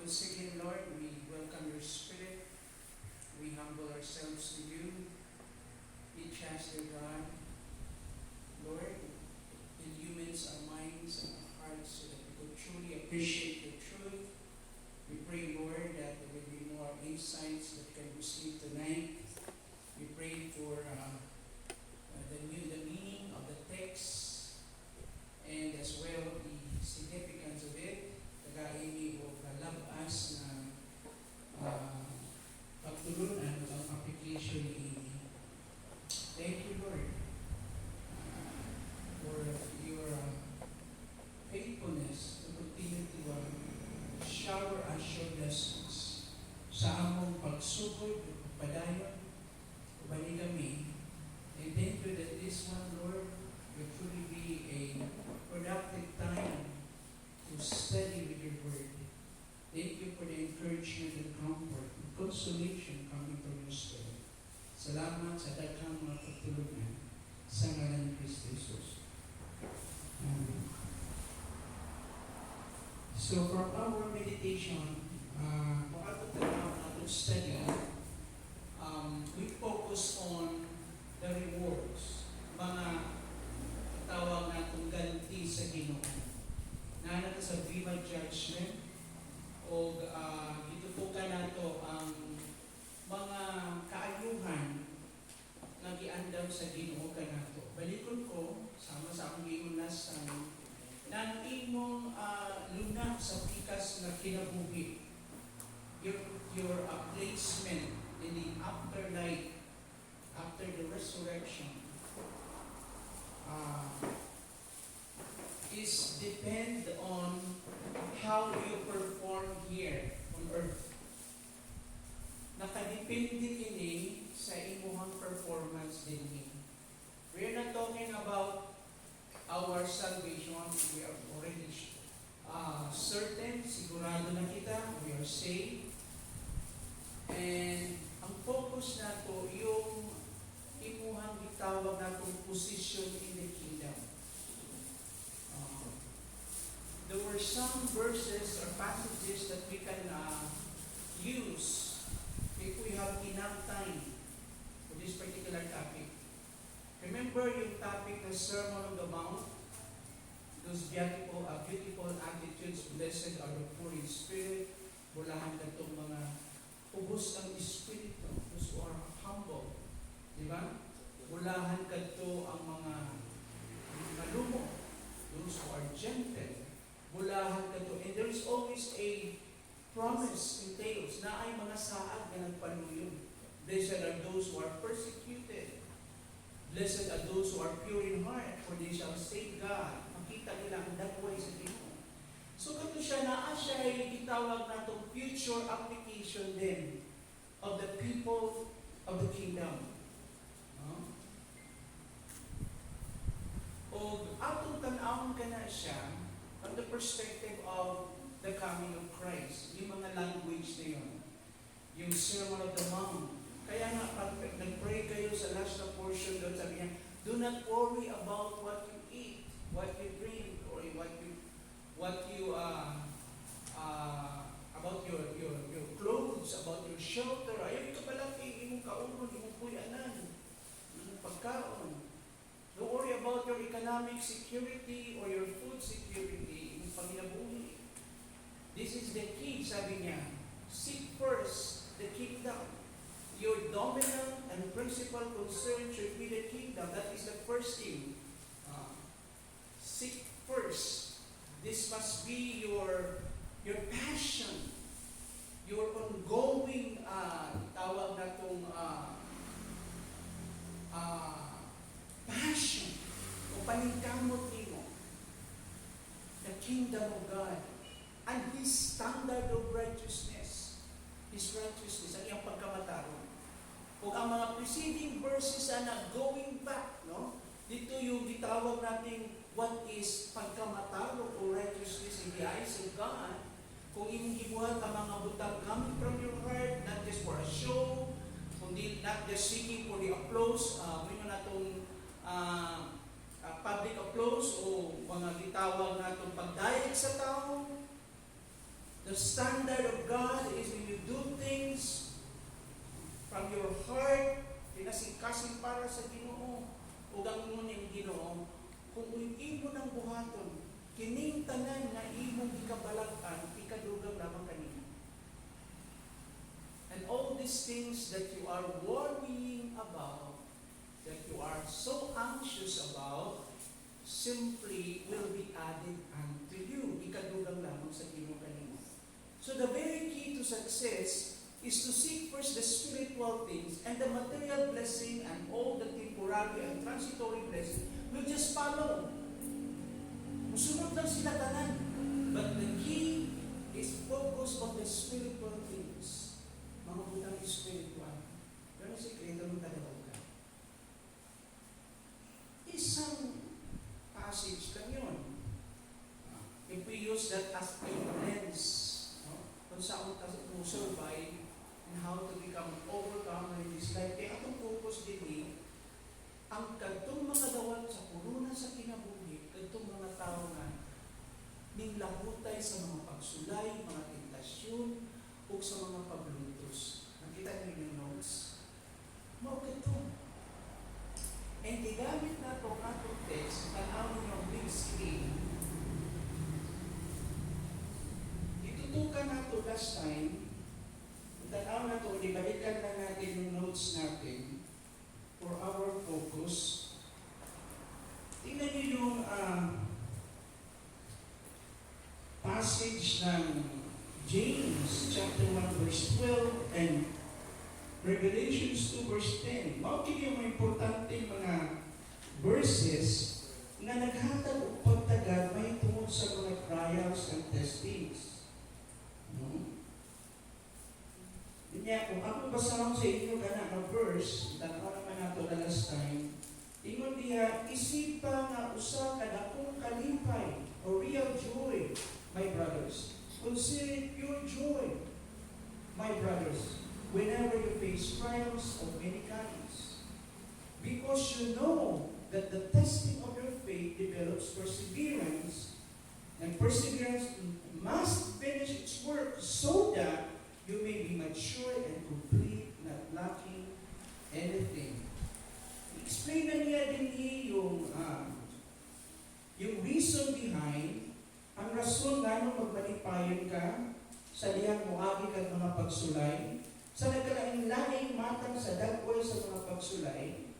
Once again, Lord, we welcome your Spirit. We humble ourselves to you. Teach us, dear God, Lord, illumines our minds and our hearts so that we could truly appreciate the truth. We pray, Lord, that there will be more insights that can be received tonight. We pray for the meaning of the text and as well the significance of it. Kagaini o kalabas na pagtulunan ng application ni Thank you, Lord, for your faithfulness to continue to shower us your blessings sa among pagsugod, padayon, ubani kami. And thank you that this one, Lord, will truly be a productive time to study with your word. Thank you for the encouragement and comfort and consolation coming from your Spirit. Salamat sa daghang mga pagtulungan sa ngalan ni Kristo Jesus. Amen. So from our meditation, kung ato tanaw natong study, we focus on the rewards, mga tawag natong ganti sa Ginoo. Nana ta sa Viva Judgment o gitutukan nato ang mga kaayuhan nga giandam sa Ginoo kanato. Balikon ko sama sa akong giunas nang imong lunak sa pikas nga kinabuhi. Your placement in the afterlife after the resurrection is depend on how you perform here on earth. Nakadepende kini sa imuhang performance dinhi. We are not talking about our salvation. We are already certain, sigurado na kita, we are saved. And ang focus nato yung imuhang gitawag natong position in the kingdom. There were some verses or passages that we can use if we have enough time for this particular topic. Remember yung topic ng Sermon on the Mount? Those beautiful attitudes, blessed are the poor in spirit, bulahan ka itong mga ubos ang espiritu, those who are humble. Diba? Bulahan ka ito ang mga malumo, those who are gentle. Bulahan ka ito. And there is always a promise entails na ay mga saad na nagpanuyon. Blessed are those who are persecuted. Blessed are those who are pure in heart, for they shall see God. Makita nila ang dakway sa Ginoo. So kato siya na siya ay itawag natong future application din of the people of the kingdom. O atong tanawon ka na siya from the perspective of the coming of Christ. Yung mga language na yun. Yung Sermon of the Mount. Kaya nga, pag nag-pray kayo sa last na portion doon, sabi niya, do not worry about what you eat, what you drink, or about your clothes, about your shelter. Ayaw ka pala, imong kaunon, imong puyanan, imong pagkaon. Don't worry about your economic security or your food security, imong panginabuhi. This is the key, sabi niya. Seek first the kingdom. Your dominant and principal concern should be the kingdom. That is the first thing. Seek first. This must be your passion, your ongoing tawag na itong passion o paningkamot nimo. The kingdom of God and His standard of righteousness. His righteousness, ang iyang pagkamataron. O ang mga preceding verses na going back, no? Dito yung gitawag natin what is pagkamataron o righteousness in the eyes of God. Kung imong gibuhat ang mga butang coming from your heart, not just for a show, kundi not just seeking for the applause, may na itong public applause o mga gitawag natong pagdayeg sa tao. The standard of God is when you do things from your heart, pinasikasin para sa Ginoo, ug ang muning Ginoo, kung imo nang buhaton, kining tanan nga imong gikabalag-an, ikadugang lamang kanina. And all these things that you are worrying about, that you are so anxious about, simply will be added unto you. Ikadugang lamang sa Ginoo kanina. So the very key to success is to seek first the spiritual things, and the material blessing and all the temporary and transitory blessing will just follow. Musunod lang sila tanan. But the key is focus on the spiritual things. Mga butang spiritual. Pero sikreto ng talaga. Isang passage lang yun. If we use that as a lens, kung saan mo survive and how to become an overcomer in this life, kaya atong focus din ang kadtong mga dawat sa kuruna sa kinabuhi, kadtong mga tao nga ning lahutay sa mga pagsulay, mga tentasyon, o sa mga paglutos. Nakita niyo yung notes? Mao kadto. And gigamit na ito atong text, tanawin yung big screen. Itutukan na ito last time. Tanaw na ito, ibalikan na natin yung notes natin for our focus. Tingnan niyo yung passage ng James chapter 1 verse 12 and Revelations 2 verse 10. Maukin yung mga importante mga verses na naghatag o pagtagad may tungkol sa mga trials and testings. Kanya, kung ako basahan sa inyo ka na verse, dako naman nato na last time, ingon diya, isipa nga usa ka dakong kalipay o real joy, my brothers. Consider it pure joy, my brothers, whenever you face trials of many kinds. Because you know that the testing of your faith develops perseverance, and perseverance must finish its work so that you may be mature and complete, not lacking anything. Explain na niya din yung reason behind, ang rason nga nung magbalipayon ka, sa diyang muagi ka mga pagsulay, sa nagkalaing-laing matang sa dagway sa mga pagsulay.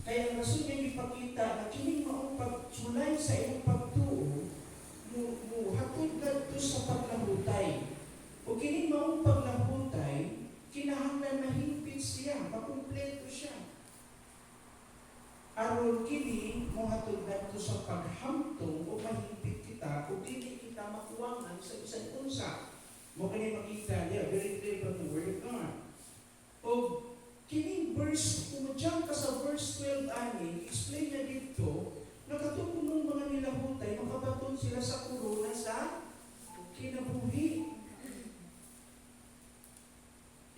Kaya ang rason niya ipakita na kining maong pagsulay sa iyong pagtuo, hatod na ito sa paglahutay. O kining maong paglahutay, kinahanglan mahigpit siya, makumpleto siya. Aron kini mo hatod na ito sa paghamtong o mahigpit kita o dili kita makuwangan sa isang unsa. Mo kini makita niya, very clear from the Word of God. O kining verse, kung dyan ka sa verse 12 ani, explain niya dito, nakatungkol ng mga nilahutay, makabaton sila sa kuruna sa kinabuhi.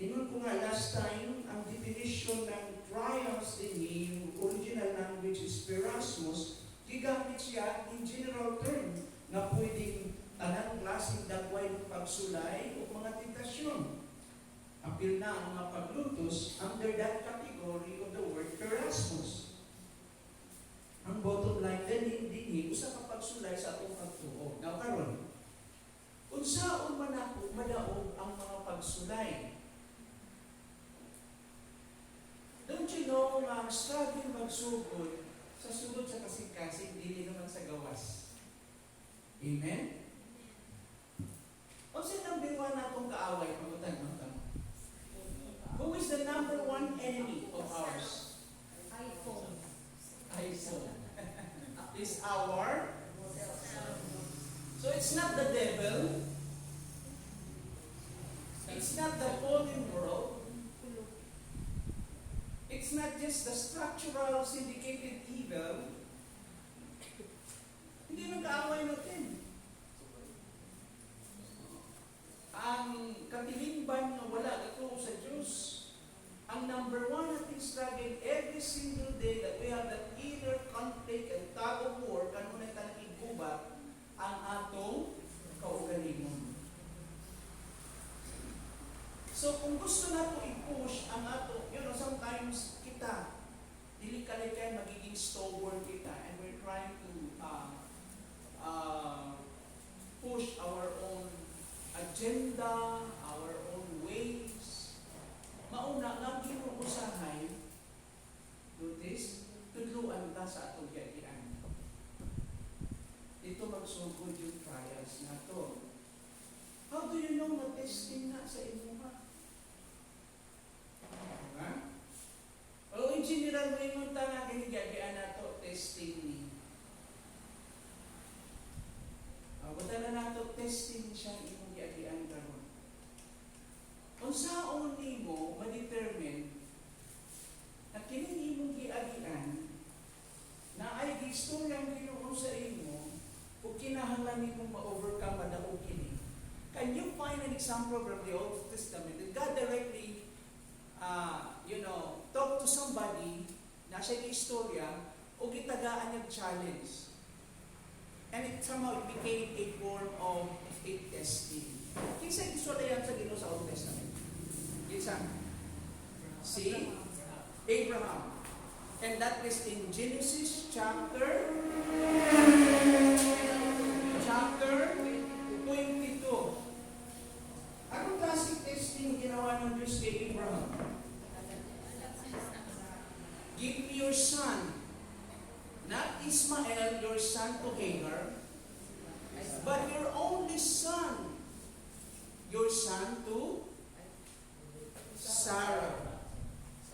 Tingnan ko nga last time, ang definition ng trials din yung original language is perasmus, gigamit siya in general term na pwedeng tanang klaseng dagway ng pagsulay o mga tentasyon. Apil na ang mga paglutos under that category of the word perasmus. Ang bottom line din usa ka pagsulay sa atong pagtuo. Now karon, unsaon man ako madaog ang mga pagsulay? Don't you know nga struggle magsugod sa sulod sa kasing-kasing, dili naman sa gawas. Amen? O sa number one natong kaaway, pagutan mo ito. Who is the number one enemy of ours? iPhone. iPhone. Is our? So it's not the devil. It's not the fallen world. It's not just the structural syndicated evil. Hindi nag-aaway natin. Ang katilingban na wala ito sa Diyos, ang number one nating struggle every single day that we have that inner conflict and tug of war, kanunay tanang igubat, ang atong kaugalingon. So kung gusto nato i-push ang ato, sometimes kita, dili kalikay magiging stalwart kita, and we're trying to push our own agenda, our own ways. Mauna nga ginuusahay, notice, tudluan ta sa atong yagian. Ito magsugod yung trials na to. How do you know na testing na sa inyo ha? Ha? O in general, may munta na kinigagian na to, testing ni. Punta na na to, testing siya imong giagian karon. Kung saan nimo ma-determine na kini imong giagian na ay gistoryang Ginoo sa imo kung kinahanglan nimo ma-overcome madao kini. Can you find an example from the Old Testament that God directly talk to somebody na siya giistorya o gitagaan niya challenge? And it somehow became a form of a testing. Kinsa gisulay sa Ginoo sa Old Testament? Kinsa? Si Abraham. And that is in Genesis chapter 22. Anong klaseng testing ginawa ng Diyos kay Abraham? Give me your son. Not Ismael, your son to Hagar, but your only son. Your son to Sarah.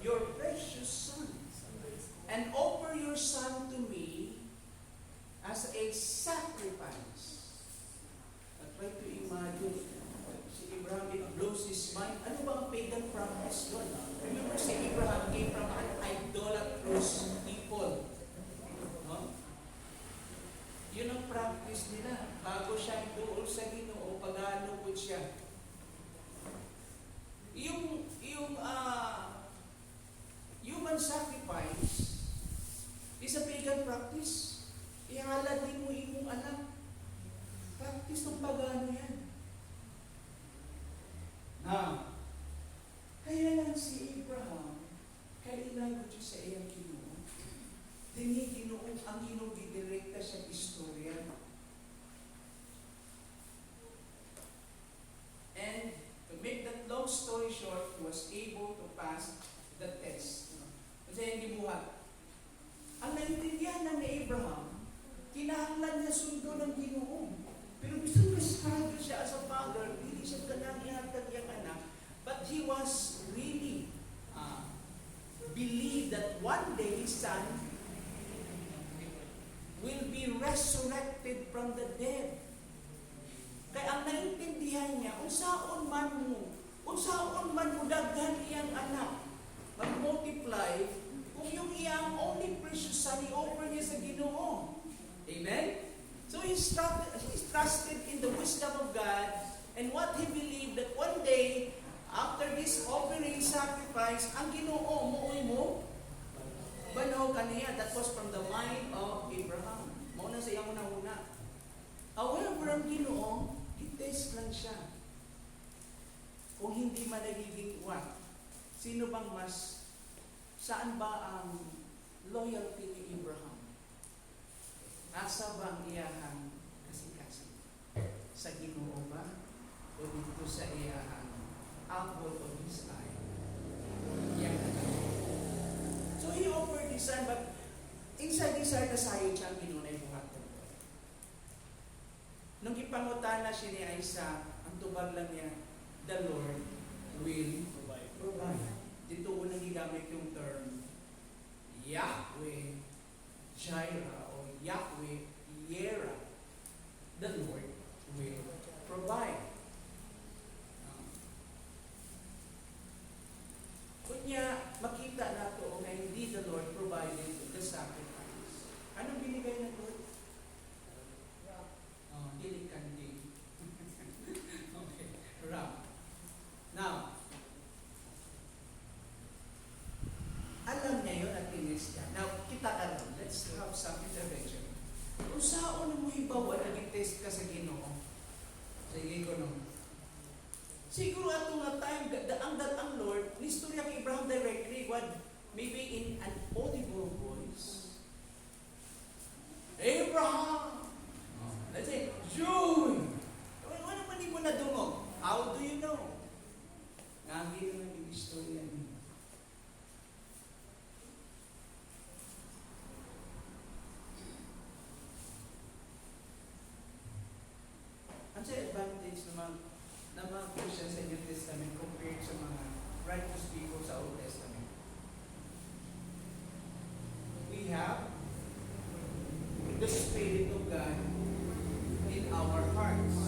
Your precious son. And offer your son to me as a sacrifice. I try to imagine, si Abraham, it blows his mind. Ano ba ang pagan practice doon? Remember, si Abraham came from an idolatrous people. No? Yun ang practice nila. Bago siya doon sa Ginoo, pag-alupod siya. Yung human sacrifice is a pagan practice. Ihalad din mo imong anak. Practice ng pagano yan. Kaya lang si Abraham, kailan ko sa iyang Ginoo, Ginoo ang Ginoo gidirekta sa istorya. And to make that long story short, he was able to pass the test. Kasi hindi buhat. Ang naintindihan na ni Abraham, kinahanglan niya sundo ng Ginoo. Pero gusto niya struggle siya as a father, hindi siya kanang-ihatag yung anak, but he was really believed that one day his son will be resurrected from the dead. Kaya ang naintindihan niya, unsaon man mo daghan iyang anak, mag-multiply, kung yung iyang only precious son, i-offer niya sa Ginoo. Amen? So he trusted in the wisdom of God, and what he believed that one day, after this offering sacrifice, ang Ginoo muuy mo, banaw kaniya. That was from the mind of Abraham. Mauna sa iyang una-una. However, ang Ginoo, i-test lang siya. Kung hindi man nagiging what? Sino bang saan ba ang loyalty ni Abraham? Asa bang iyahang kasing-kasing? Sa Ginoo ba? O dito sa iyahang apple of his eye? Yan. So he offered his son, but inside his heart, nasayon siya ang Ginoo na ibuhaton ko. Nung ipangutana siya ni Isaac, ang tubag lang niya, the Lord will provide. Dito unang gigamit yung term, Yahweh Jireh o Yahweh Yera. The Lord will provide. Kunya, makita nato na hindi the Lord provided the sacrifice. Anong binigay ng Lord? Dili kandi. Okay, ram. Now, alam niya yun at tinis niya. Now, kita alam. Let's have some intervention. Kung saan mo hibawa, nag-test ka sa Ginoo. Sige ko nung. Siguro ato nga time, ang Lord, nistorya kay Abraham directly, what, maybe in an audible voice. Abraham! Let's say, Joy! Ano naman di mo nadungog? How do you know? Nagi na naging istorya niya. Ano sa advantage naman ng mga Christians sa New Testament compared sa mga righteous people sa Old Testament? We have the Spirit of God in our hearts.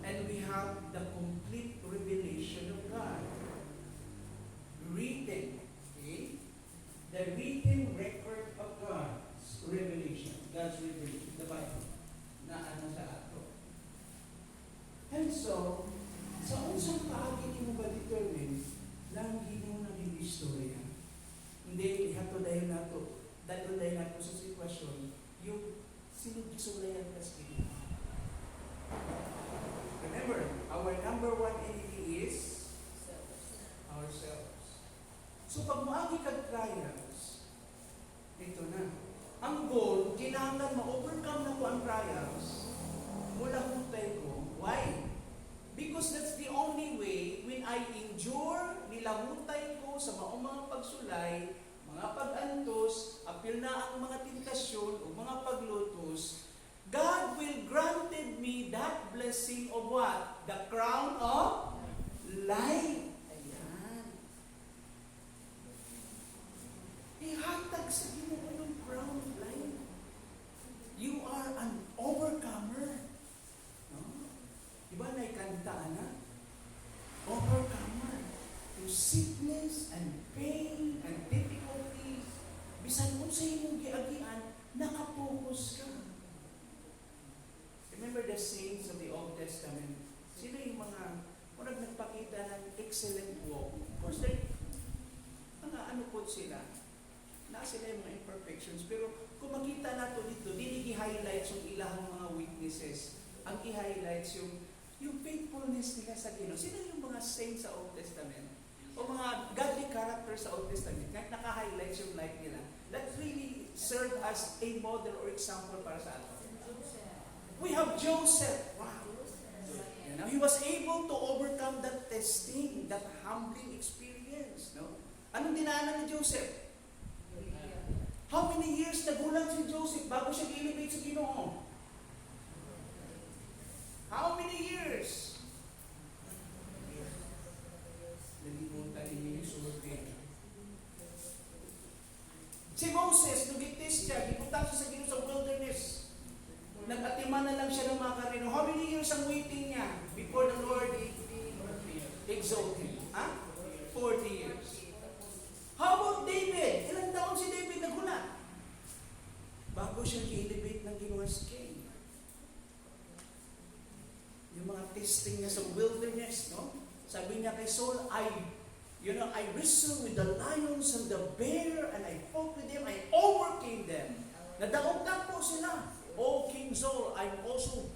And we have the complete revelation of God. Written. Okay? The written record of God's revelation. God's revelation. The Bible. Na ano sa ato. And so, sa unsang paagi mo ba determine lang mo naging istorya? Hindi, hato dahil nato. Dahil dahil nato sa sitwasyon, yung sinubsulayan ka sa kanya. Remember, our number one enemy is ourselves. So pag maagi kag trials, ito na. Ang goal, kailangan ma-overcome na ko ang trials. Mula hutay ko. Why? Because that's the only way when I endure, nilahutay ko sa mga pagsulay, mga pag-antos, apil na ang mga tentasyon o mga paglutos, God will granted me that blessing of what? The crown of life. Ayan. Ihatag sa Ginoo yung crown of life. You are an overcomer. No? Diba naikanta na? Overcomer. Through sickness and pain and difficulties. Bisan mo sa iyong giagian, nakapokus ka. Remember the saints of the Old Testament? Sino yung mga nagpakita ng excellent walk? Of course, mga ano po sila? Sila yung mga imperfections. Pero kung makita nato dito, hindi i-highlights yung ilang mga weaknesses. Ang i-highlights yung faithfulness nila sa Ginoo. Sino yung mga saints sa Old Testament? O mga godly characters sa Old Testament? Kahit naka-highlights yung life nila. That really serve as a model or example para sa atin. We have Joseph. Wow. You know, he was able to overcome that testing, that humbling experience. No? Anong dinaanan ni Joseph? How many years nagulang si Joseph bago siya i-elevate sa Ginoo? How many years? Nalimutan niyo yung survey. Si Moses, nung itis siya, gipunta siya sa Ginoo sa wilderness. Nag-atiman na lang siya ng mga karino. How many years ang waiting niya before the Lord exalt him? 40 years. How about David? Ilang taon si David nagulat? Bago siya i-elevate ng Ginoo as king. Yung mga testing niya sa wilderness, no? Sabi niya kay Saul, I wrestled with the lions and the bear, and I fought with them, I overcame them. Nadaog po sila. Oh, King Saul, I'm also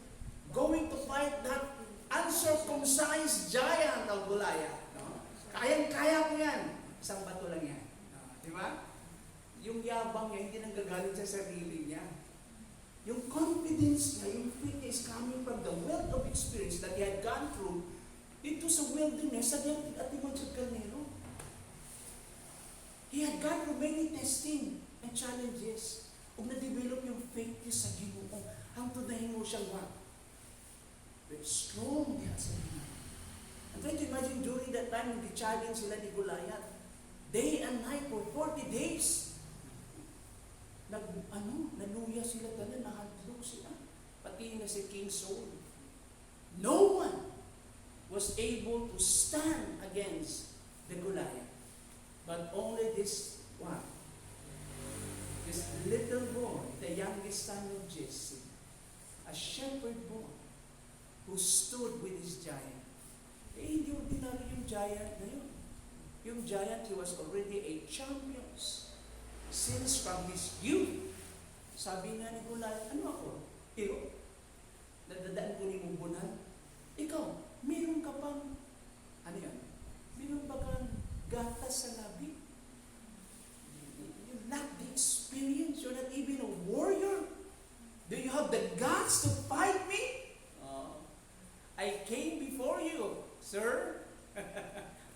going to fight that uncircumcised giant of Goliath. No? Kayang-kaya ko yan. Isang bato lang yan. Di ba? Yung yabang niya, hindi nang gagaling sa sarili niya. Yung confidence niya, yung faith niya is coming from the wealth of experience that he had gone through dito sa wilderness, sa diyang atiman sa Kalnero. He had gone through many testing and challenges. Kung na-develop yung faith niya sa Ginoo, ang tunahin mo siyang what? Very strong niya sa Ginoo. I'm trying to imagine during that time when di-challenge sila ni Goliath, day and night for 40 days. Naluya sila tanan, nahadlok sila. Pati na si King Saul. No one was able to stand against the Goliath. But only this one. This little boy, the youngest son of Jesse, a shepherd boy, who stood with his giant. Hindi ordinary yung giant na yun. Yung giant, he was already a champion since from his youth. Sabi nga ni Goliath, ano ako? Hero? Nadadaan ko ni Mubunan? Ikaw, meron ka pang sa labi. You lack the experience. You're not even a warrior. Do you have the guts to fight me? I came before you, sir.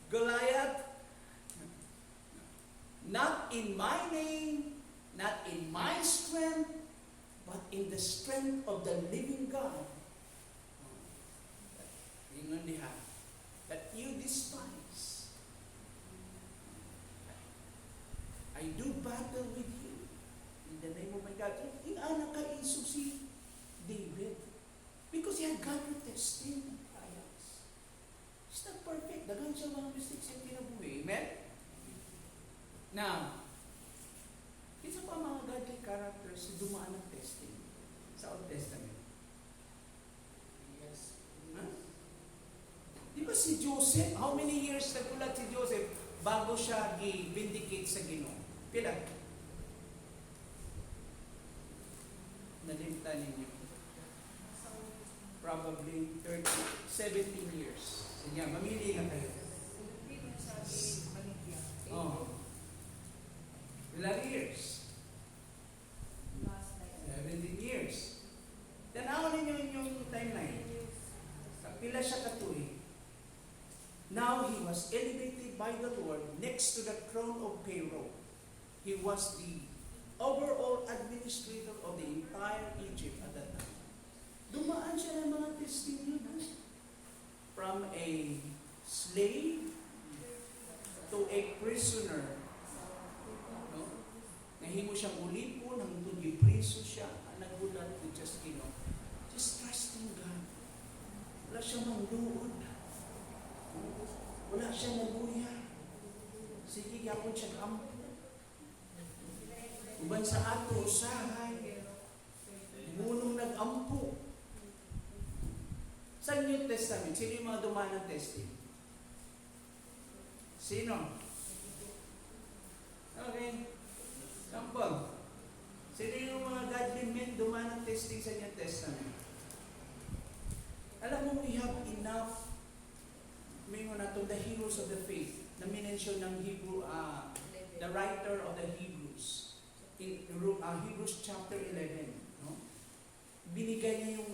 Goliath. Not in my name, not in my strength, but in the strength of the living God. Inundihan. That you despise. I do battle with you. In the name of my God. Yung anak ka isog si David. Because he had gone through testing and trials. He's not perfect. Dagan siya mga mistakes yung kinabuhi. Amen? Now, isa pa mga godly characters na dumaan ng testing sa Old Testament. Yes. Huh? Di ba si Joseph, how many years nagulat si Joseph bago siya i-vindicate sa Ginoo? Pila? Nalimta ninyo. Probably 17 years. Sige, mamili na kayo. Oh. 11 years. 17 years. Tanaw ninyo yung timeline. Pila siya katuig. Now he was elevated by the Lord next to the throne of Pharaoh. He was the overall administrator of the entire Egypt at that time. Dumaan siya ng mga testing yun. From a slave to a prisoner. No? Nahimo siyang ulipon hangtod gipreso siya. Nagulat with just just trusting God. Wala siyang mangluod. Wala siyang naguya. Sige, yapon siya kampo. Uban sa ato, usahay. Munong nag-ampo. Sa New Testament, sino yung mga dumaan ng testing? Sino? Okay. Sample. Sino yung mga godly men dumaan ng testing sa New Testament? Alam mo, we have enough mingo na the heroes of the faith na minensyon ng Hebrew, the writer of the Hebrews in Hebrews chapter 11. No? Binigay niya yung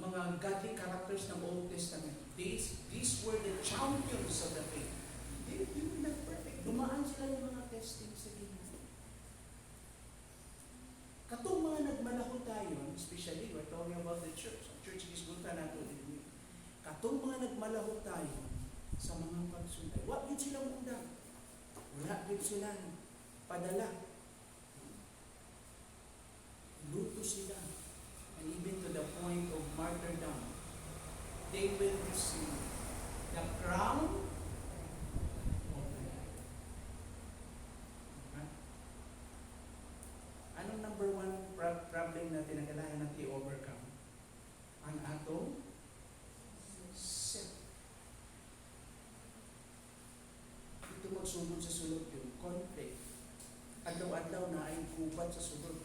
mga godly characters ng Old Testament. These were the champions of the faith. They were not perfect. Dumaan sila yung mga testing sa Ginoo. Katong mga nagmalahon tayo, especially we're talking about the church. Ang church is good na nato din. Katong mga nagmalahon tayo sa mga pagsunday. What yun silang undang? Wala yun silang padala. Luto sila. And even to the point of martyrdom. They will receive the crown of life. Okay? Anong number one problem natin na kailangan natin i-overcome? Ang atong self. Ito magsugod sa sulod yung conflict. Adlaw-adlaw na ay gubat sa sulod.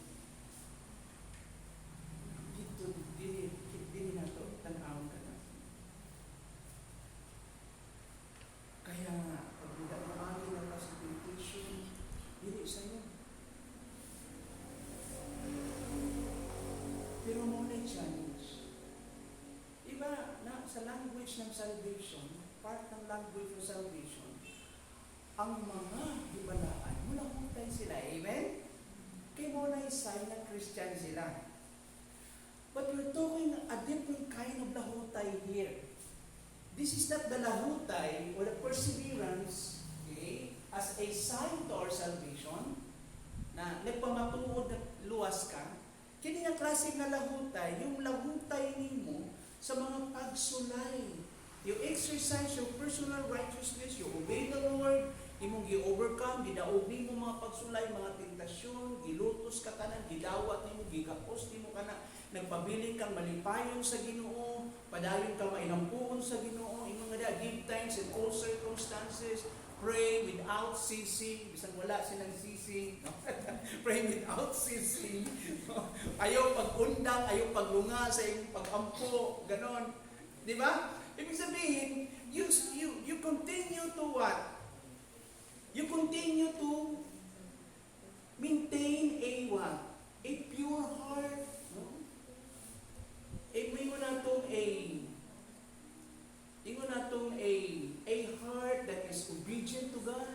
Dito, dili na ito, tanawang ka na. Kaya, pag dumami na pa sa temptation, dili sa'yo. Pero muna yung challenge. Iba na sa language ng salvation, part ng language of salvation, ang mga hibalaan, muna hutay sila. Amen? Kaya muna yung sign na Christian sila. But we're talking a different kind of lahutay here. This is not the lahutay or the perseverance, okay, as a sign to our salvation, na nagpamatuod na luwas ka. Kini nga klase nga lahutay, yung lahutay nimo sa mga pagsulay. You exercise your personal righteousness, you obey the Lord, imong gi-overcome, gidaog nimo mga pagsulay, mga tentasyon, gilutos ka tanan, gidawat nimo, gigapos nimo kana, nagpabiling kang malipayon sa Ginoo, padayon kang mainampuon sa Ginoo, imong nga give thanks in all circumstances, pray without ceasing, bisag wala silang ceasing, no? Pray without ceasing, ayaw pag-undang, ayaw paglunga sa iyong pag-ampo, ganon. Di ba? Ibig sabihin, you continue to what? You continue to maintain a what? A pure heart. No? May mo natong a heart that is obedient to God.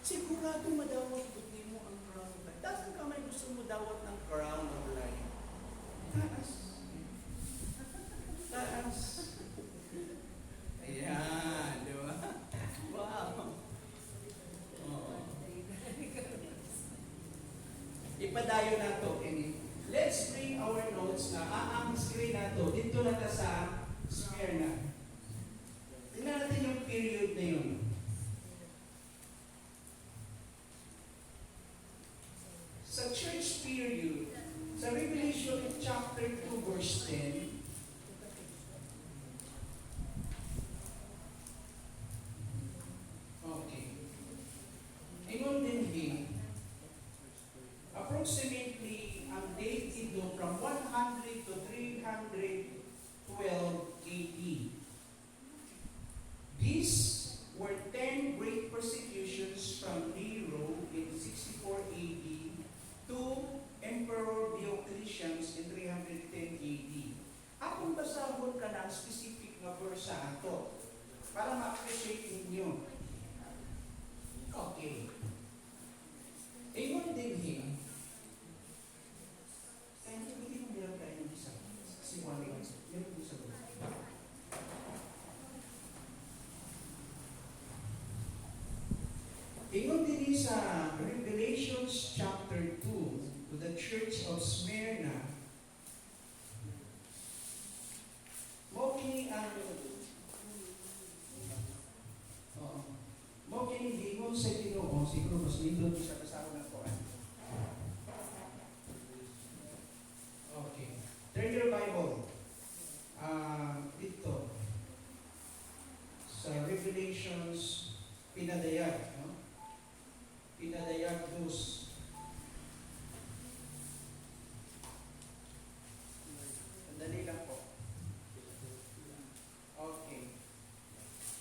Sigurado madawat buti mo ang crown of life. Dasan ka may gusto mo dawat ng crown of life. Taas. Taas. Ayan, di ba? Wow. Oh. Ipadayo na to. Let's bring our notes na ang screen na to. Dito na ta sa Smyrna. Tingnan natin yung period na yun. Sa church period, sa Revelation chapter 2 verse 10, okay. Ingon din approximately ang date ito from 100 to 312 AD. These were 10 great persecutions from Nero in 64 AD to Emperor Diocletian in 310 AD. Akong basahon ka na specific na verse sa ato para ma-appreciate ninyo. Okay. Ingon din kaya hindi mo meron tayo ng isa. Kasi one meron din sa verse. Ingon din sa Revelations chapter 2 to the church of Smyrna, mo kini gingon sa Ginoo, siguro mas nindot sa kasama na ko. Okay. Turn your Bible. Dito sa Revelations pinadayag, no? Pinadayag 2. Sandali lang po. Okay.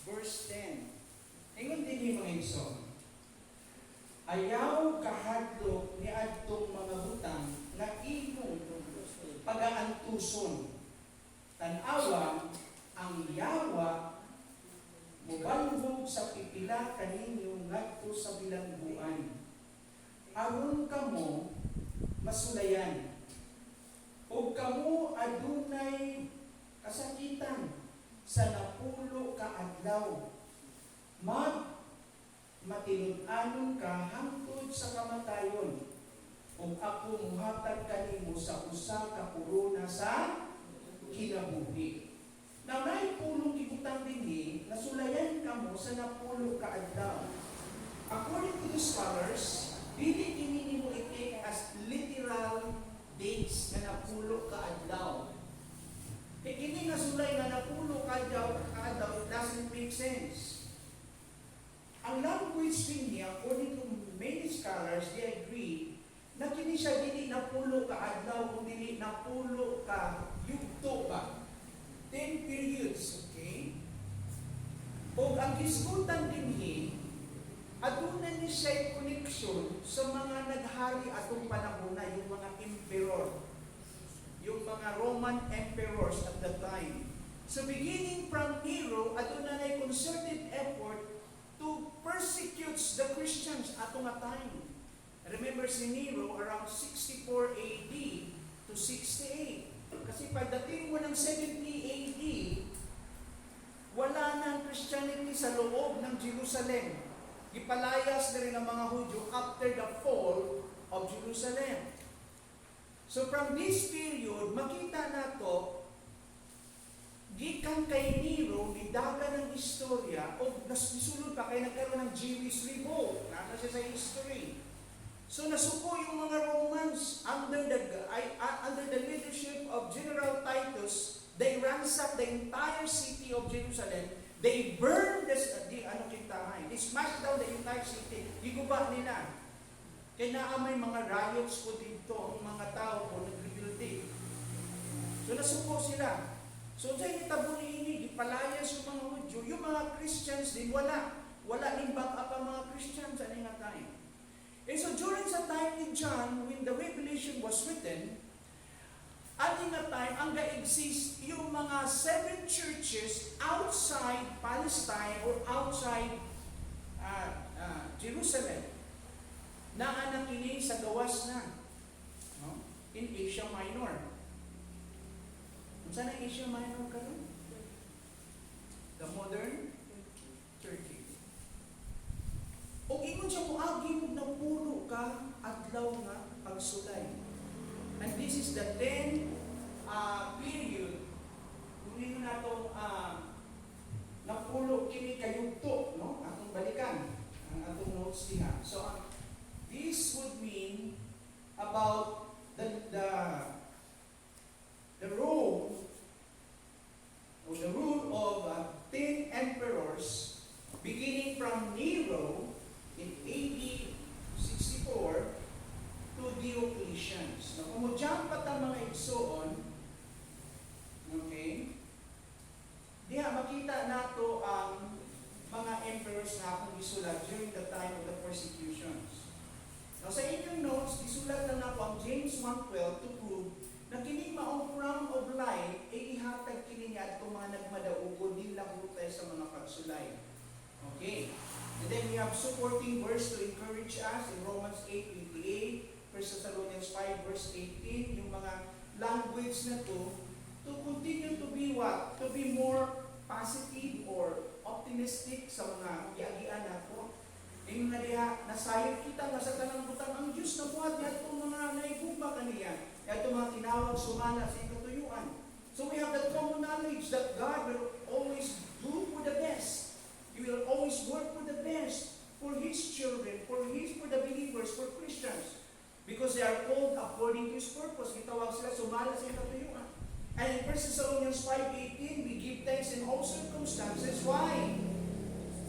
Verse 10. Ingon din yung mga igsoon. Ayaw kahadlok ni adtong mga butang na imong pagaantuson. Tanawa ang yawa mubalhog sa pipila kaninyo ngadto sa bilangguan. Aron kamo masulayan. O kamo adunay kasakitan sa napulo ka adlaw. Matinud-anon ka hangtod sa kamatayon. Ug ako muhatag kanimo sa usa ka korona sa kinabuhi. Na may pulong ibutang dinhi, nasulayan kamo sa napulo ka adlaw. According to the scholars, dili kini nimo i-take as literal dates na napulo ka adlaw. Kini nga sulay nga napulo ka adlaw, it doesn't make sense. Ang language din niya, according to many scholars, they agree na kini siya dili napulo ka adlaw kung dili napulo ka yugto ba. 10 periods, okay? O ang hisgutan dinhi, aduna ni siya koneksyon sa mga naghari atong panahon na yung mga emperor, yung mga Roman emperors at the time. So beginning from Nero, aduna na concerted effort to persecute the Christians atong nga time. Remember si Nero around 64 AD to 68. Kasi pagdating mo ng 70 AD, wala na ang Christianity sa loob ng Jerusalem. Ipalayas na rin ang mga Hudyo after the fall of Jerusalem. So from this period, makita na to, gikan kay Nero, nidaga ng istorya, o nasusunod pa kaya nagkaroon ng Jewish revolt. Nasa siya sa history. So nasuko yung mga Romans under the leadership of General Titus. They ransacked the entire city of Jerusalem. They burned they smashed down the entire city. Giguba nila. Kaya naamay mga riots po dito, ang mga tao po nag-rebuilding. So nasuko sila. So dahil itabo ni ini, ipalayas yung mga Hudyo, yung mga Christians din wala. wala ning backup ang mga Christians sa nga time. And so during sa time ni John, when the Revelation was written, at nga time, ang ga-exist yung mga 7 churches outside Palestine or outside Jerusalem na anak ini sa gawas na, no? In Asia Minor. Saan ang Asia Minor karon? The modern Turkey. O ingon siya muagi mo na puno ka adlaw nga pagsulay. And this is the 10 period kung ingon nato napulo kini kayugto, no? Atong balikan ang atong notes diha. So this would mean about the role or the rule of 10 emperors beginning from Nero in AD 64 to Diocletian. So, kung mo-jump pa ta mga igsoon, okay, diha makita nato ang mga emperors na akong isulat during the time of the persecutions. Now, sa inyong notes, isulat na nako ang James 1:12 to prove na kini maong crown of life ay ihatag kini niya at mga nagmadaugod nila hutay sa mga pagsulay. Okay. And then we have supporting verse to encourage us in Romans 8:28, 1 Thessalonians 5 verse 18, yung mga language na to continue to be what? To be more positive or optimistic sa mga giagian nato. Yung nga diha, nasayod kita nga sa tanang butang ang Diyos na buhat niya itong mga naibugma kaniya. Itong mga tinawag sumala sa ikatuyuan. So we have that common knowledge that God will always do for the best. He will always work for the best for His children, for the believers, for Christians. Because they are called according to His purpose. Itawag sila sumala sa ikatuyuan. And in 1 Thessalonians 5:18, we give thanks in all circumstances. Why?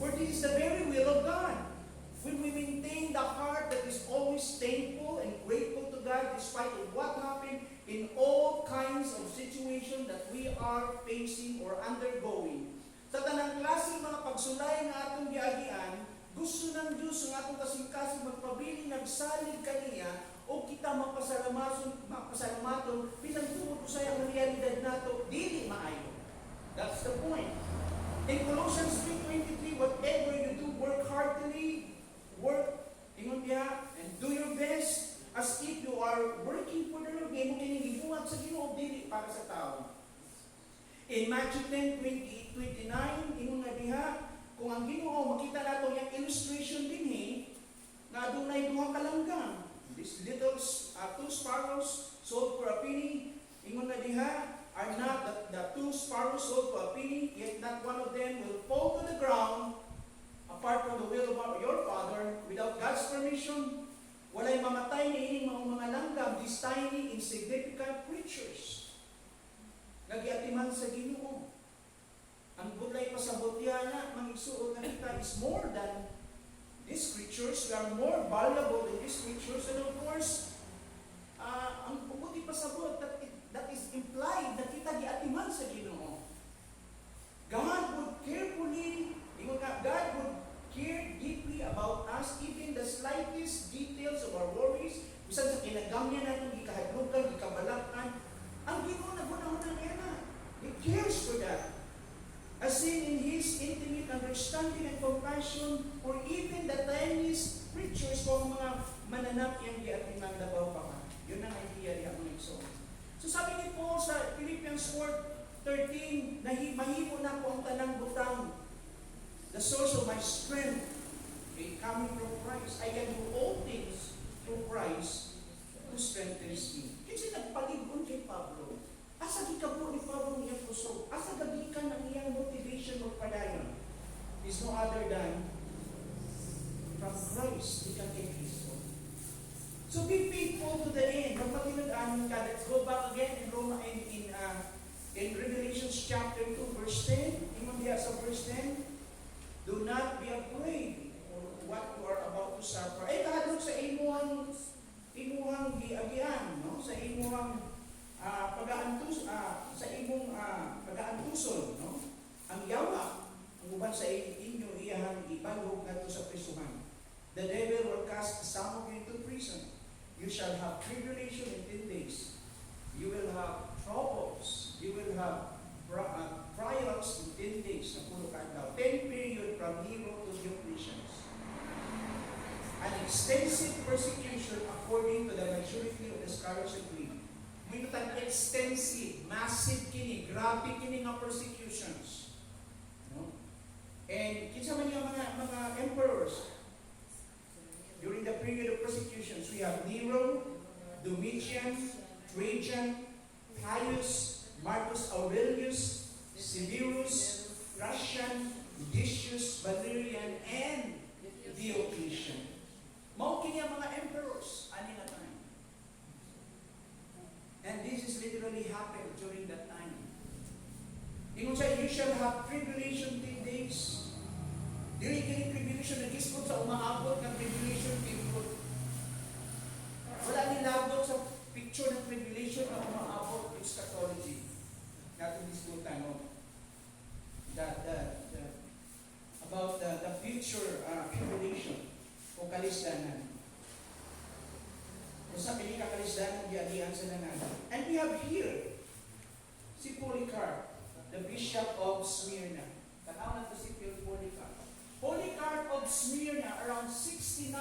For this is the very will of God. When we maintain the heart that is always thankful and grateful to God despite of what happened in all kinds of situations that we are facing or undergoing. Sa tanang klase mga pagsulay nga atong giagian, gusto ng Diyos ang atong kasing-kasing magpabiling nagsalig kaniya o kita mapasaramaton bilang tungod usay ang realidad nato dili maayo. That's the point. In Colossians 3:23, whatever you do, work heartily, work, ingon diha, and do your best as if you are working for the Lord. Ngayon mo kinigibuhat sa Ginoo dili para sa tao. In Matthew 10:28-29, ingon nga diha, kung ang Ginoo makita nato yung illustration dinhi na adunay duha ka langgam. These little 2 sparrows sold for a penny. Ingon nga diha, are not the 2 sparrows sold for a penny, yet not one of them will fall to the ground apart from the will of your Father, without God's permission. Walay mamatay na ining mga langgam, these tiny, insignificant creatures. Nagiatiman sa Ginoo. Ang budlay pasabot na, mga igsuon nga kita, is more than these creatures. We are more valuable than these creatures. And of course, ang puputi pasabot, that is implied na kita giatiman sa Ginoo. God would carefully, God would care deeply about us, even the slightest details of our worries, bisan sa kinagamyan natin, gikahadlugan, gikabalakan. Ang Ginoo naguna-una niya na. He cares for that. As seen in His intimate understanding and compassion, or even the tiniest creatures kung mga mananap yung giatiman na baw pa ka. Yun ang idea niya mga igsoon. So sabi ni Paul sa Philippians 4:13, mahimo na po ang tanang butang. The source of my strength, okay, coming from Christ. I can do all things through Christ who strengthens me. Kasi nagpalig-on kay Pablo. Asa gikabo ni Pablo niya puso? Asa gagikan ang iyang motivation or padayon? Is no other than from Christ, ikan kay Kristo. So be faithful to the end. Magpatinud-anon ka. Let's go back again in Revelation chapter 2, verse 10. Ingon diya sa verse 10. Do not be afraid of what you are about to suffer. Ay, kahadlok sa imuhang giagian, no? Sa imuhang pag-aantuson, no? Ang yawa, ang uban sa inyo iyahang ibalo You shall have tribulation in 10 days. You will have troubles. You will have trials in 10 days. Napulo ka daw. 10 period from Nero to Diocletian. An extensive persecution according to the majority of the scholars agree. Minutan extensive, massive kini, grabe kini nga persecutions. No? And kinsa man yung mga emperors during the period of persecutions, we have Nero, Domitian, Trajan, Caius, Marcus Aurelius, Severus, Gratian, Decius, Valerian, and Diocletian. Mao kini ang mga emperors ani nga time. And this is literally happened during that time. Ingon siya, you shall have tribulation 10 days. Dili kini tribulation nag-ispod sa umaabot ng tribulation people. Wala nilabot sa picture ng tribulation na umaabot with eschatology. Natin diskutan, no? About the future tribulation o kalisdanan. Kung sa pinikakalisdanan, diadihan sa nangalan. And we have here si Polycarp, the Bishop of Smyrna. Tanaw na to si Polycarp. Polycarp of Smyrna, around 69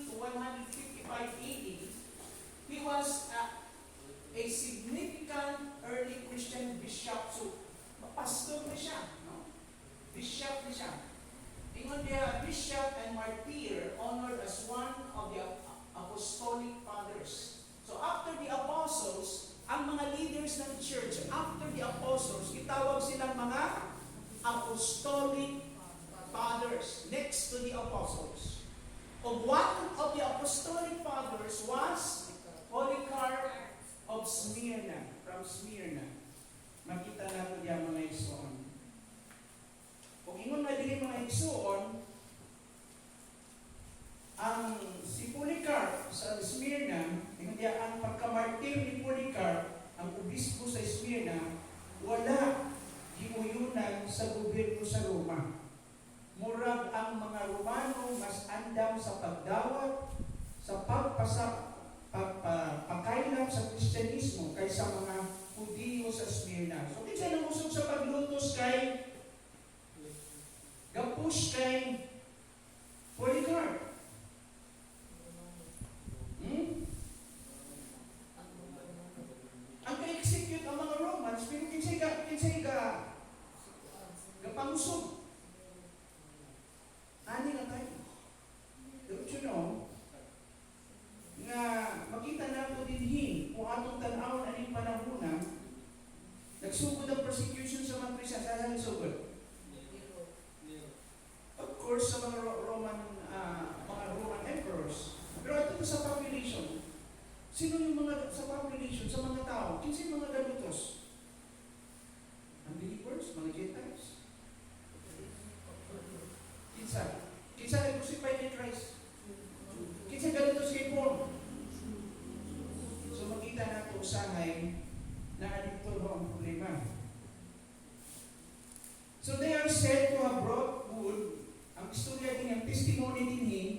to 155 AD, he was a significant early Christian bishop. So, pastor na siya. No? Bishop na siya. Ingon niya, bishop and martyr honored as one of the apostolic fathers. So after the apostles, ang mga leaders ng church, after the apostles, itawag silang mga apostolic fathers next to the apostles. And one of the apostolic fathers was Polycarp of Smyrna, from Smyrna. Makita natin diyan mga igsoon. Kung ingon na dili mga igsoon, ang si Polycarp sa Smyrna, ingon diya ang pagkamartir ni Polycarp, ang obispo sa Smyrna, wala hiuyunan sa gobyerno sa Roma. Murag ang mga Romano mas andam sa pagdawat, sa pagkailam sa Kristyanismo kaysa mga Hudiyo sa Smyrna. So, kinsa nang usog sa paglutos kay gapush kay Polycarp? Ang ka-execute ang mga Romans, pero kinsay pangusog. Ani nga tayo. Don't you know, nga makita nato dinhi kung atong tan-awon aning panahon nagsugod ang persecution sa mga Christian. Saan nagsugod? Of course, sa mga Roman emperors. Pero ito sa population. Sino yung mga sa population, sa mga tao? Kinsa yung mga galutos? Unbelievers, mga Gentiles. Kinsa nag-crucify ni Christ? Kinsa galutos kay Paul? So makita na ito usahay na adito ang problema. So they are said to have brought wood. Ang istorya din, ang testimony din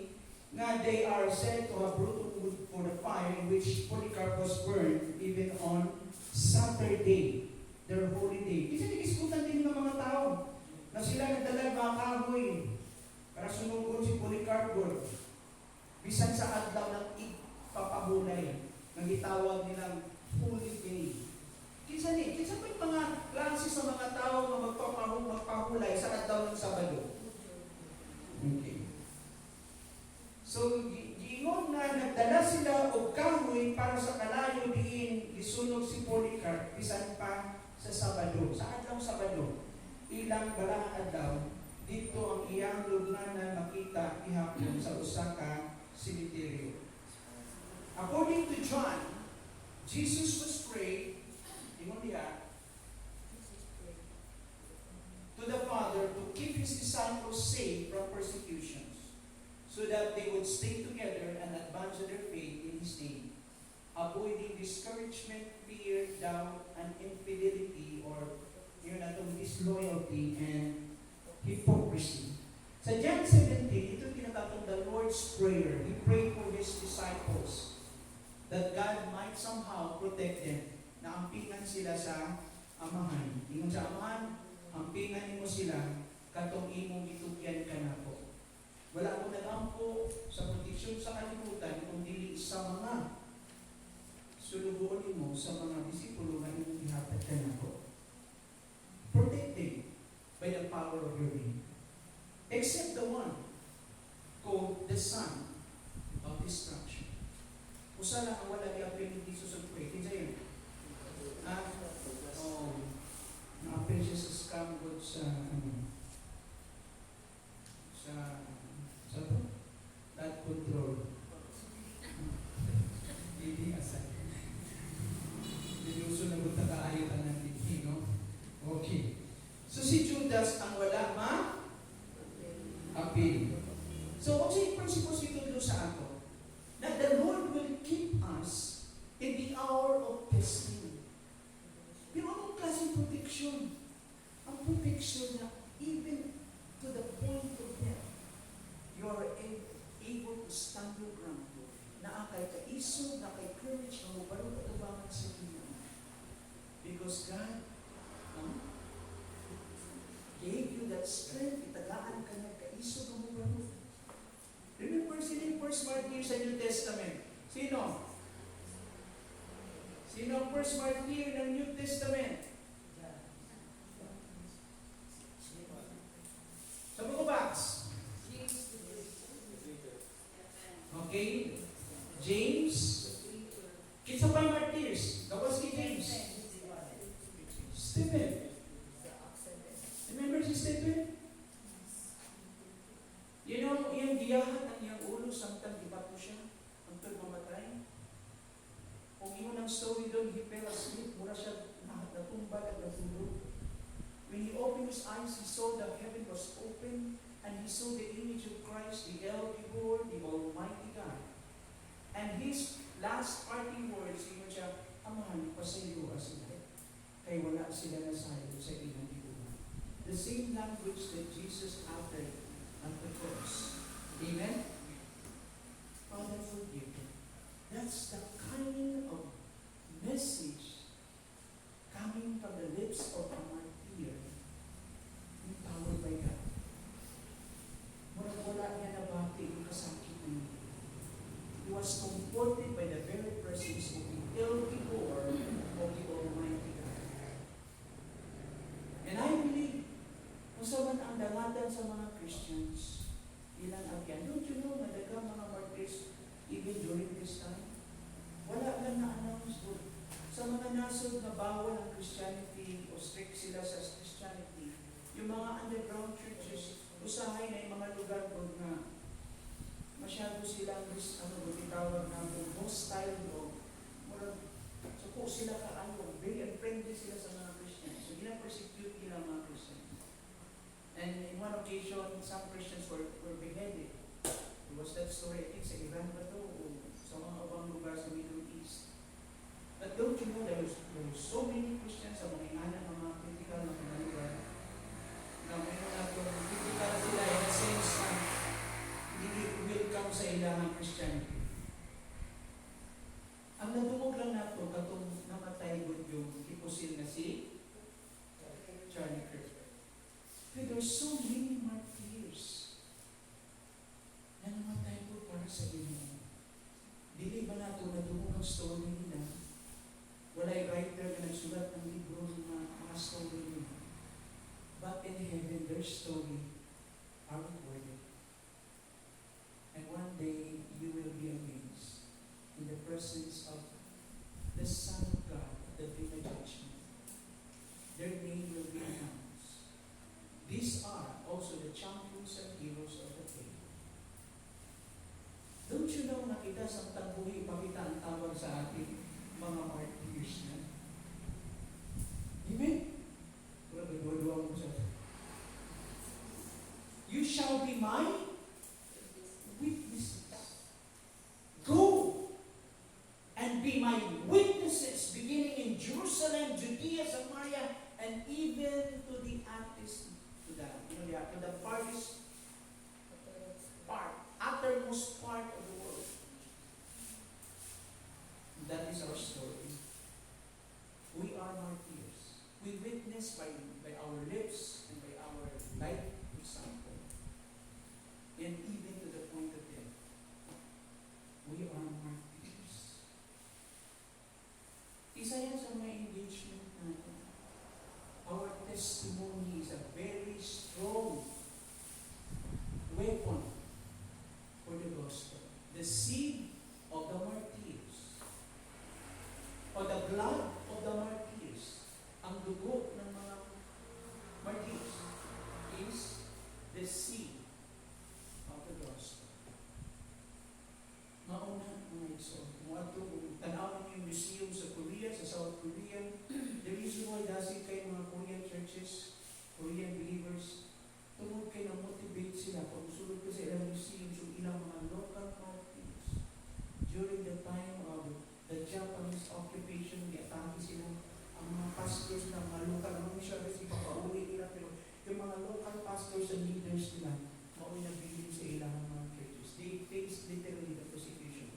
na they are said to have brought wood for the fire in which Polycarp was burned even on Saturday, their holy day. Kasi nag-iskutan din ng mga tao na sila nagdala mga kahoy para sunugod si Polycarp doon. Bisan sa adlaw ng ipapahulay, nang itawag nilang holy day. Kinsa pa yung mga klase sa mga tao na magpahulay sa adlaw ng Sabado? Okay. So, giingon na nagdala sila og kahoy para sa kalayo diin isunog si Polycarp bisan pa sa Sabado. Sa adlaw Sabado, ilang balang adlaw, dito ang iyang lubnganan makita ihapon sa usa ka cemetery. According to John, Jesus was praying, ingon diha, to the Father to keep His disciples safe from persecutions, so that they would stay together and advance in their faith in His name, avoiding discouragement, fear, doubt, and infidelity, or disloyalty and hypocrisy. Sa John 17, ito tinatawag the Lord's Prayer. He prayed for His disciples. that God might somehow protect them. Naampingan sila sa amahan. Ingon sa amahan, ampingan mo sila, katong imong itugyan ka na po. Wala akong nagampo sa proteksyon sa kalibutan, kundi sa mga sulubuon mo sa mga disipulo na imong ihatag ka na po. Protected by the power of your name. Except the one called the Son of Destruction. Usa lang ang wala i-appeal ni Jesus ang pwede sa'yo. Na-appeal siya sa scam good sa that control. Hindi asal. Niluso na buta kaayo ka ng titi, no? Okay. So si Judas ang wala appeal. So what's the principles dito sa ato? That the Lord will keep us in the hour of testing. Pero anong klaseng protection? Ang protection na even to the point of death, you are able to stand your ground. Na kay kaisog, na kay courage, na mabalo katubangan sa Panginoon. Because God gave you that strength, itagaan ka na kaisog na mabalo. Remember, sino yung first martyr sa New Testament? Sino? Sino ang first martyr ng New Testament? Sa mga box. Okay? James. Kinsa pa yung martyrs? Gawas kay James. Stephen. Remember si Stephen? You know, yung giyahan ang iyang ulo samtang ibato siya, hangtod mamatay. Kung yun ang story doon, he fell asleep, mura siya natumbag at natulog. When he opened his eyes, he saw the heaven was open, and he saw the image of Christ, the El Gibor, the Almighty God. And his last parting words, yun siya, Amahan, pasaylo sila. Kaya wala sila nasayo sa ilang iguan. The same language that Jesus uttered at the cross. Amen? Father, forgive them. That's the kind of message coming from the lips of a martyr, empowered by God. Wala niya nabati yung kasakit niya. He was comforted by the very presence of the El Gibor of the Almighty God. And I believe, kung saan ang dangatan sa mga Christians, ilang agyan. Don't you know, madaga mga martyrs even during this time? Wala lang na-announce doon. Sa mga nasod na bawal ang Christianity o strict sila sa Christianity, yung mga underground churches, usahay na yung mga lugar doon na masyado silang itawag namin hostile o so po sila kaayon, very unfriendly sila sa mga Christians. So gina-persecute nila mga Christians. And in one occasion, some Christians were beheaded. There was that story, I think, sa Iran ba ito, o sa mga ibang lugar sa Middle East. But don't you know, there was so many Christians sa mga inanan, mga critical na mga lugar, na mayroon natin, critical sila in a sense na hindi welcome sa ilang Christianity. Ang nadungog lang nato, katong namatay yung hiposil na si Charlie Kirk. There are so many martyrs na namatay po para sa inyo. Dili ba nato nadungog ang story nila? Wala'y writer na nagsulat ng libro ng mga story nila. But in heaven, their story are recorded. And one day, you will be amazed in the presence of the Son of God at the day of judgment. Their name will be announced. These are also the champions and heroes of the faith. Don't you know, nakita sa tagbuhi, pakita ang tawag sa ating mga martyrs na. Amen? You shall be my witnesses. Go and be my witnesses, beginning in Jerusalem, Judea, Samaria, and even to the farthest part, uttermost part of the world. testimony is a very strong weapon for the gospel. The seed of the martyrs, or the blood of the martyrs, ang dugo ng mga martyrs is the seed of the gospel. Mauna mga iso, kung tanaw niyo yung museum sa Korea, sa South Korea, the reason why dasi kayo mga Korean churches, Korean believers, tungkol kayo na motivate sila pag usulod ko sa ilang museum, so ilang mga local martyrs during the time of the Japanese occupation, giatake sila ang mga pastors ng mga local, mga missionaries, ipapauwi nila, pero yung mga local pastors and leaders nila, mauna nabilin sa ilang mga churches. They face literally the persecution.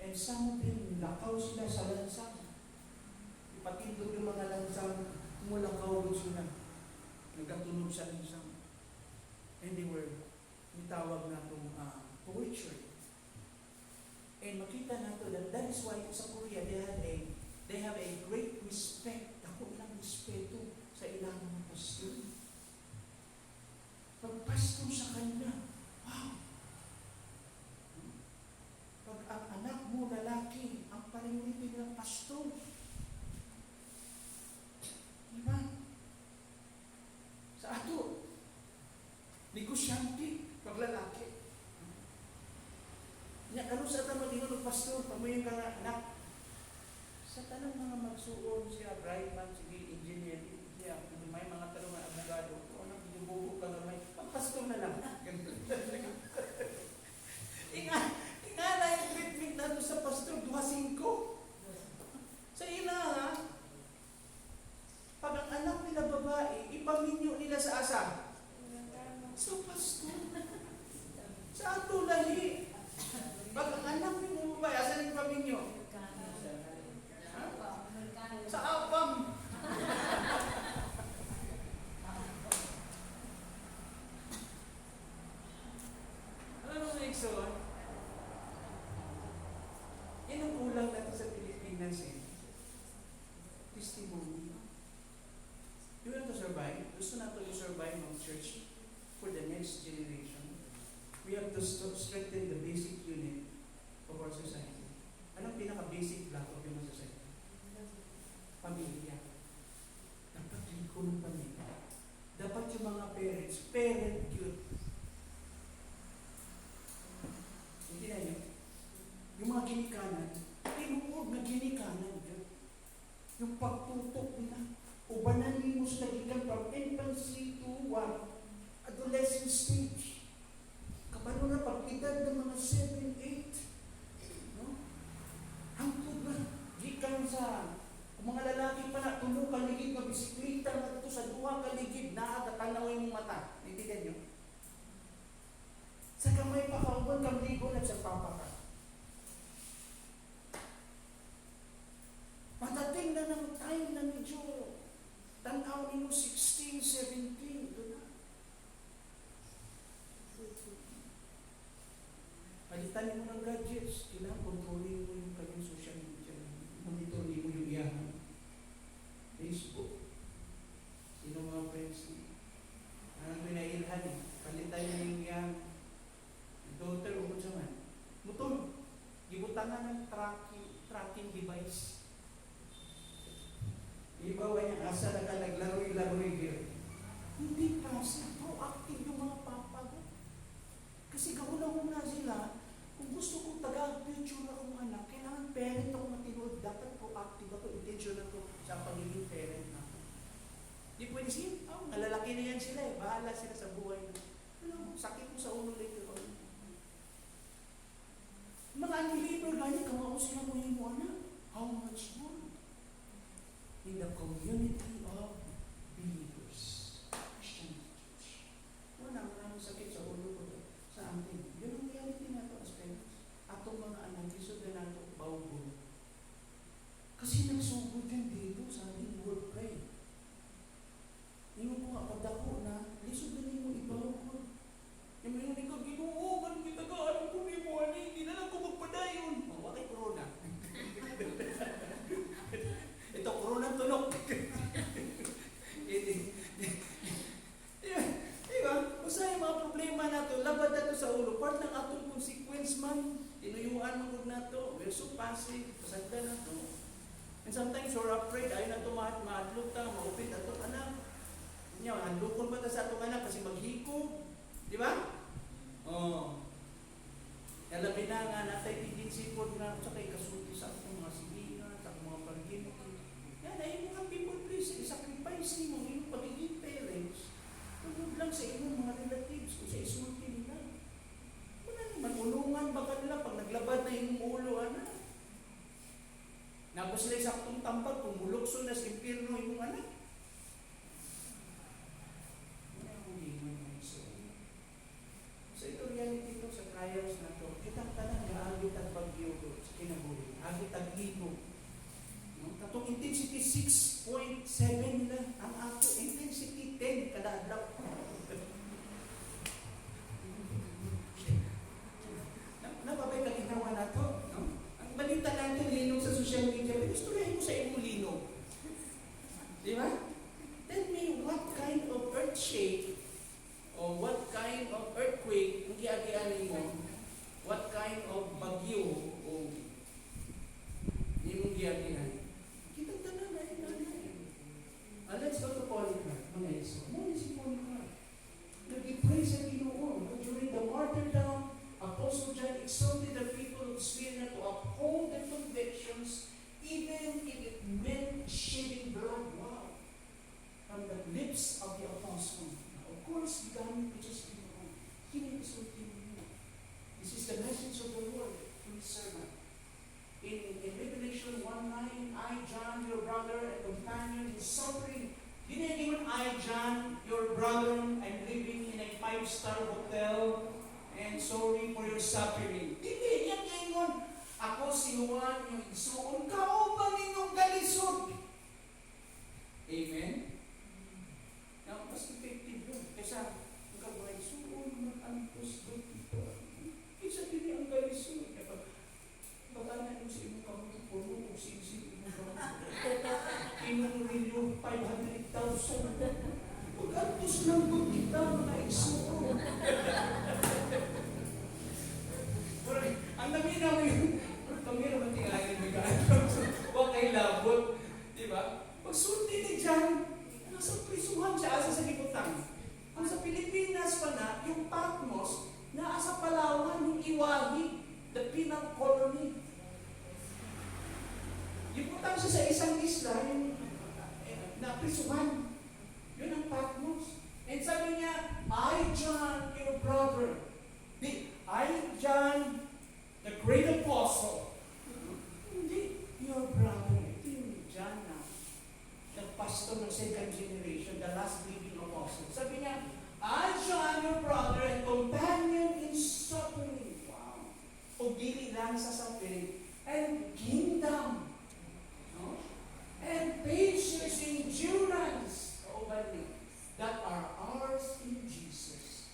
And some of them, lakaw sila sa lansang. Ipatindog yung mga lansang, mulakaw sila. Nagkatunog sa lansang. And they were, nitawag na itong torture. And makita nato that is why sa Korea, they have a great respect. Ako ilang respeto sa ilang mga pastor. Pag pastor sa kanila, wow! Pag ang anak mo lalaki, ang priority ng pastor. Diba? Sa ato, negosyante, pag lalaki. Ano sa tama din ng pastor, pamayin ka nga, anak. Sa tanong mga magsuon siya, bright man, sige, engineer, siya, may mga tanong mga abogado, o anong binubugo ka na may, pastor na lang. Ingana yung treatment nato sa pastor, 2-5. Sa ila ha, pag ang anak nila babae, ipaminyo nila sa asa. So pastor, sa ato lahi, pag ang anak nila babae, asa nang ipaminyo? Sa apam. Alam mo na ikson? Yan ang kulang natin sa Pilipinas eh. Testimony. You want to survive? Gusto natin to survive ng church for the next generation. We have to strengthen the basic unit of our society. Anong pinaka-basic block of human society? Pamilya. Dapat liko ng pamilya. Dapat yung mga parents, parent youth. Hindi na yun. Yung mga ginikanan, tinuod na ginikanan yun. Yung pagtutok nila. Ubanan mo sa nagigan from infancy to adolescent stage. Kapano na pag-edad ng mga 7, 8. No? Hangtod na. Gikan sa kung mga lalaki pa na tulo kaligid na bisikleta na ito sa 2 kaligid na katanawin mong mata. Naintindihan nyo? Sa kamay pa kauban kang ligo na sa papaka. Matating na ng time na medyo tanaw ninyo 16, 17. Ito na. Palitan mo ng gadgets. Kailangan kontrolin mo yung kanyang social media. Monitor mo yung iyahan. Facebook. Sino mga friends niya? Anong pinailhan eh? Palitan niya yung iyahan. Daughter, umod sa man. Motor. Gibutangan ng tracking device. Ibawa niya, asa na ka naglaroy-laroy here. Hindi kasi proactive yung mga papa ko. Kasi kauna-una sila, kung gusto kong taga-future akong anak, kailangan parent ako matinood, dapat proactive ako, intentional ako sa pagiging parent na ako. Di pwede siya, nalalaki na yan sila eh, bahala sila sa buhay na. Ano, sakit mo sa ulo later on. Mga unbeliever gani, kawaw sila mo yung anak. How much more? In the community of believers. Christian church. Wala maraming sakit sa ulo ko sa atin. Yun ang reality na ito as parents. Atong mga anak, isod na nato bawbo. Kasi nagsugod yan dito sa ating word pray. Ingon ko nga, pagdako na, lisod na mo ibawbo. Yung mga ikaw, Ginoo, ganun kita ka, alam ko ni mo, hindi na lang ko magpadayon. O, bakit corona? Ito, corona tunok. handukon ba ta sa atong anak kasi maghikog? Di ba? Oh. Alabi na nga natay tendency po na sa kay kasulti sa akong mga silingan, sa akong mga paghinot. Yan ay mga people please, sacrifice mo yung pagiging parents. Tungod lang sa inyong mga relatives kung sa isulti nila. Wala naman, ulungan ba kanila pag naglabad na yung ulo, anak? Napos sila sa aktong tampak, kung bulokso na sa impirno yung anak. Wala akong hingan ng iso. So ito reality ito sa trials na ito. Kitang tanang naagit at bagyo sa kinabuhi. Agit at libo. Katong intensity 6.7 nila. Ang ako, intensity 10 kada adlaw. Nababay ka ginawa na ito. No? Ang balita natin, linog sa social media, gustuhin mo sa imong linog. Di ba? Tell me what kind of earthshake or what kind of earthquake ang giagianin mo, what kind of bagyo o imong giagianin. Kitang tanan na yun. Let's go to Polycarp. Mga iso. Muna si Polycarp. Nag-pray sa Ginoo. During the martyrdom, Apostle John exhorted the people of Smyrna to uphold their convictions even if it meant shedding blood. Wow. From the lips of the apostle. Now, of course, gamit ko just Ginoo. Kinisulti mo. This is the message of the Lord to His servant. In Revelation 1:9, I, John, your brother and companion in suffering. Didn't even I, John, your brother, I'm living in a 5-star hotel and sorry for your suffering. Hindi, yan ingon. Ako si Juan, yung igsuon, kauban ninyong galisod. Amen? Now, mas effective yun. Kaysa, ang kabuhay, suon, mag-antos, dito. Kaysa din ang galisod. Pagana yung sa imong kamot, puro, kung sinisip mo ba? Inong rilyo, 500,000. Pag-antos lang po kita, mga igsuon. Ang dami namin yun. Kami naman tingahin may gaano. Huwag kay labot. Diba? Pagsulti ni John, nasa prisuhan siya asa sa Gibutang. Kung sa Pilipinas pa na, yung Patmos, naasa Palawan, yung Iwahi, the penal colony. Gibutang siya sa isang isla, yung naprisuhan. Yun ang Patmos. And sabi niya, I, John, your brother. I, John, the great apostle. Hindi, your brother. Ito yung John na. The pastor ng second generation, the last living apostle. Sabi niya, I, John, your brother and companion in suffering. Wow. O dili lang sa suffering. And kingdom. No? And patience, endurance. Kaubali. That are ours in Jesus.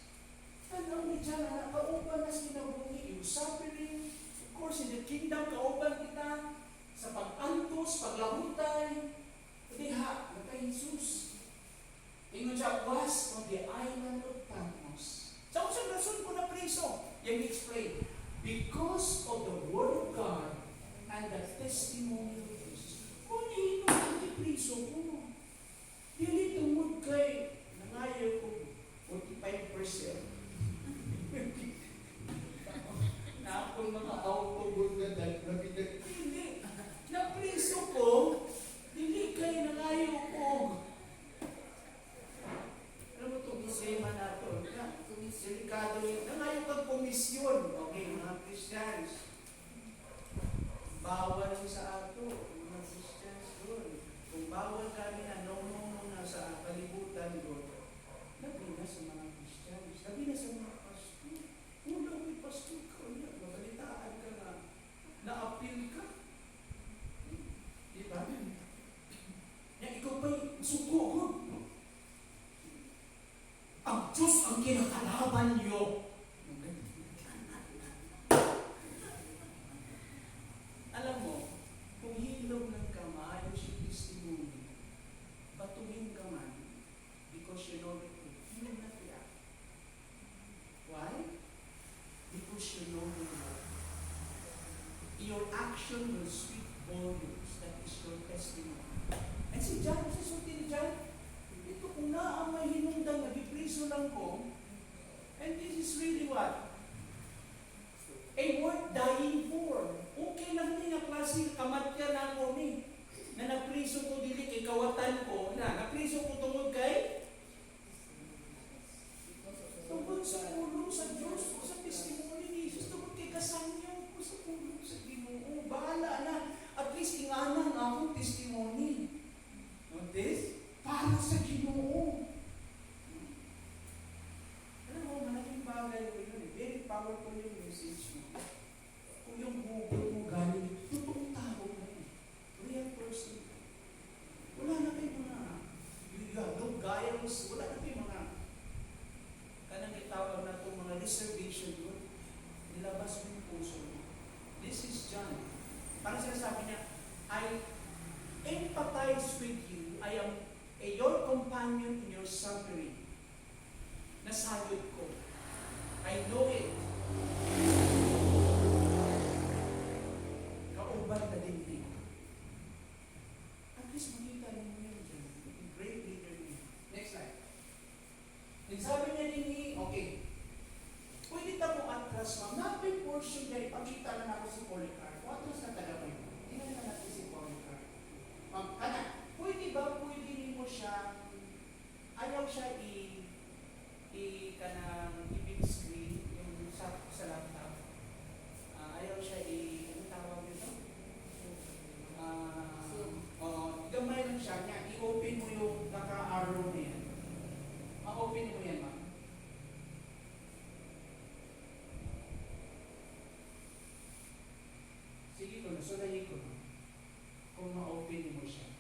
Ano ni John na kauban na sinabuhi, yung suffering, of course, in the kingdom, kauban kita, sa pag-antos, paglahutay, diha, nagka Jesus. Ingon siya, was on the island of Patmos. Sa usang rason ko na preso, yung explain, because of the word of God and the testimony of Jesus. Kung hindi ito preso ko, dili tungod kay nangayo ko 45%. Na akong mga autobus na dahil hindi. Na-preso ko, hindi kay nangayo ko. Alam mo itong isema na ito. Delikado yun. Nangayo kang komisyon. Okay, mga Christians. Bawal sa ato. Mga Christians doon. Kung bawal kami na no na sa kalibutan doon, labi na sa mga Christians. Labi na sa mga pastor. Kung may pastor ka, magalitaan ka na na-appeal ka. Diba? Yan, ikaw ba'y sugugod? Ang Diyos ang kinakalaban niyo. Alam mo, kung hilog ng kamay, yung testimony, batuhin ka man, because you know the truth. Hilog na kaya. Why? Because you know the Lord. Your action will speak volumes. That is your testimony. And si John, si sulti ni John, ito kung na ang may ilabas mo yung puso mo. This is John. Parang sinasabi niya, I empathize with you. I am your companion in your suffering. Nasayod ko. I know it. Kauban na din din. At least makita ninyo yun dyan. A great leader niya. Next slide. And sabi niya din ni, okay, pwede ta mo atras, ma'am. Not by portion niya, ipakita na ako si Polycarp. Atras na taga ko yun. Tingnan na natin si Polycarp. Ma'am, pwede ba, pwede rin mo siya, ayaw siya kanang i-big screen, yung sa laptop. Ayaw siya anong tawag nito? Gamay lang siya niya. I-open mo yung naka-arrow na yan. Ma-open mo yan, ma'am. Sige ko na, sulayin ko na. Kung ma-open mo siya.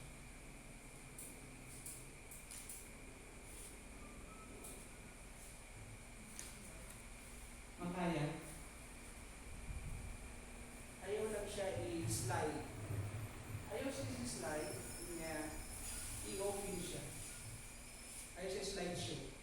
Makaya. Ayaw lang siya i-slide. Ayaw siya i-slide, niya i-open siya. Ayaw siya slideshow.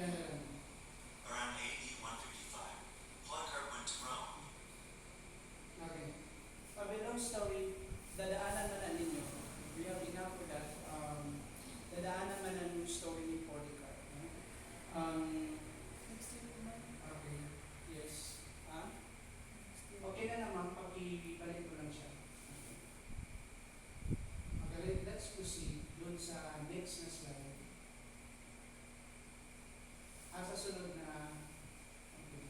Around AD 155, Polycarp went to Rome. Okay. Long story, dadaanan man na ninyo. We have enough for that. Dadaanan man na yung story ni Polycarp. Okay. Yes. Okay na naman, pakibalik ko lang siya. Okay, let's proceed dun sa next na slide. Sa sunod na, okay.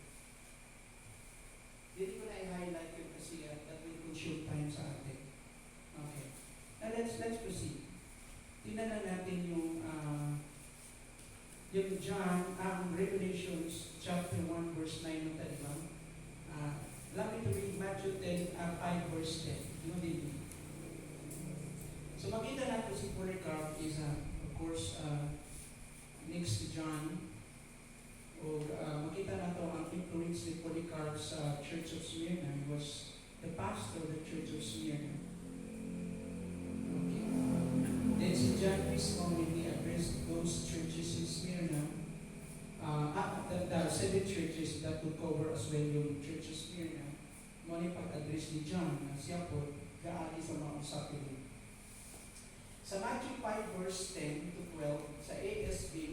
Dito ko na i-highlight yun kasi that will consume time sa atin. Okay. Now let's proceed. Tingnan na natin yung John, Revelations chapter 1 verse 9 ng talibang. Allow me to read Matthew 5 verse 10. Yun din. So makita natin si Polycarp is of course next to John. O makita natin ang influence ni Polycarp sa Church of Smyrna. He was the pastor of the Church of Smyrna. Okay. Then si John mismo, when he addressed those churches in Smyrna, the 7 churches that would cover as well yung Church of Smyrna, muna pag-address ni John na siya po gaali sa mga usapin. Sa Matthew 5 verse 10 to 12, sa ASB,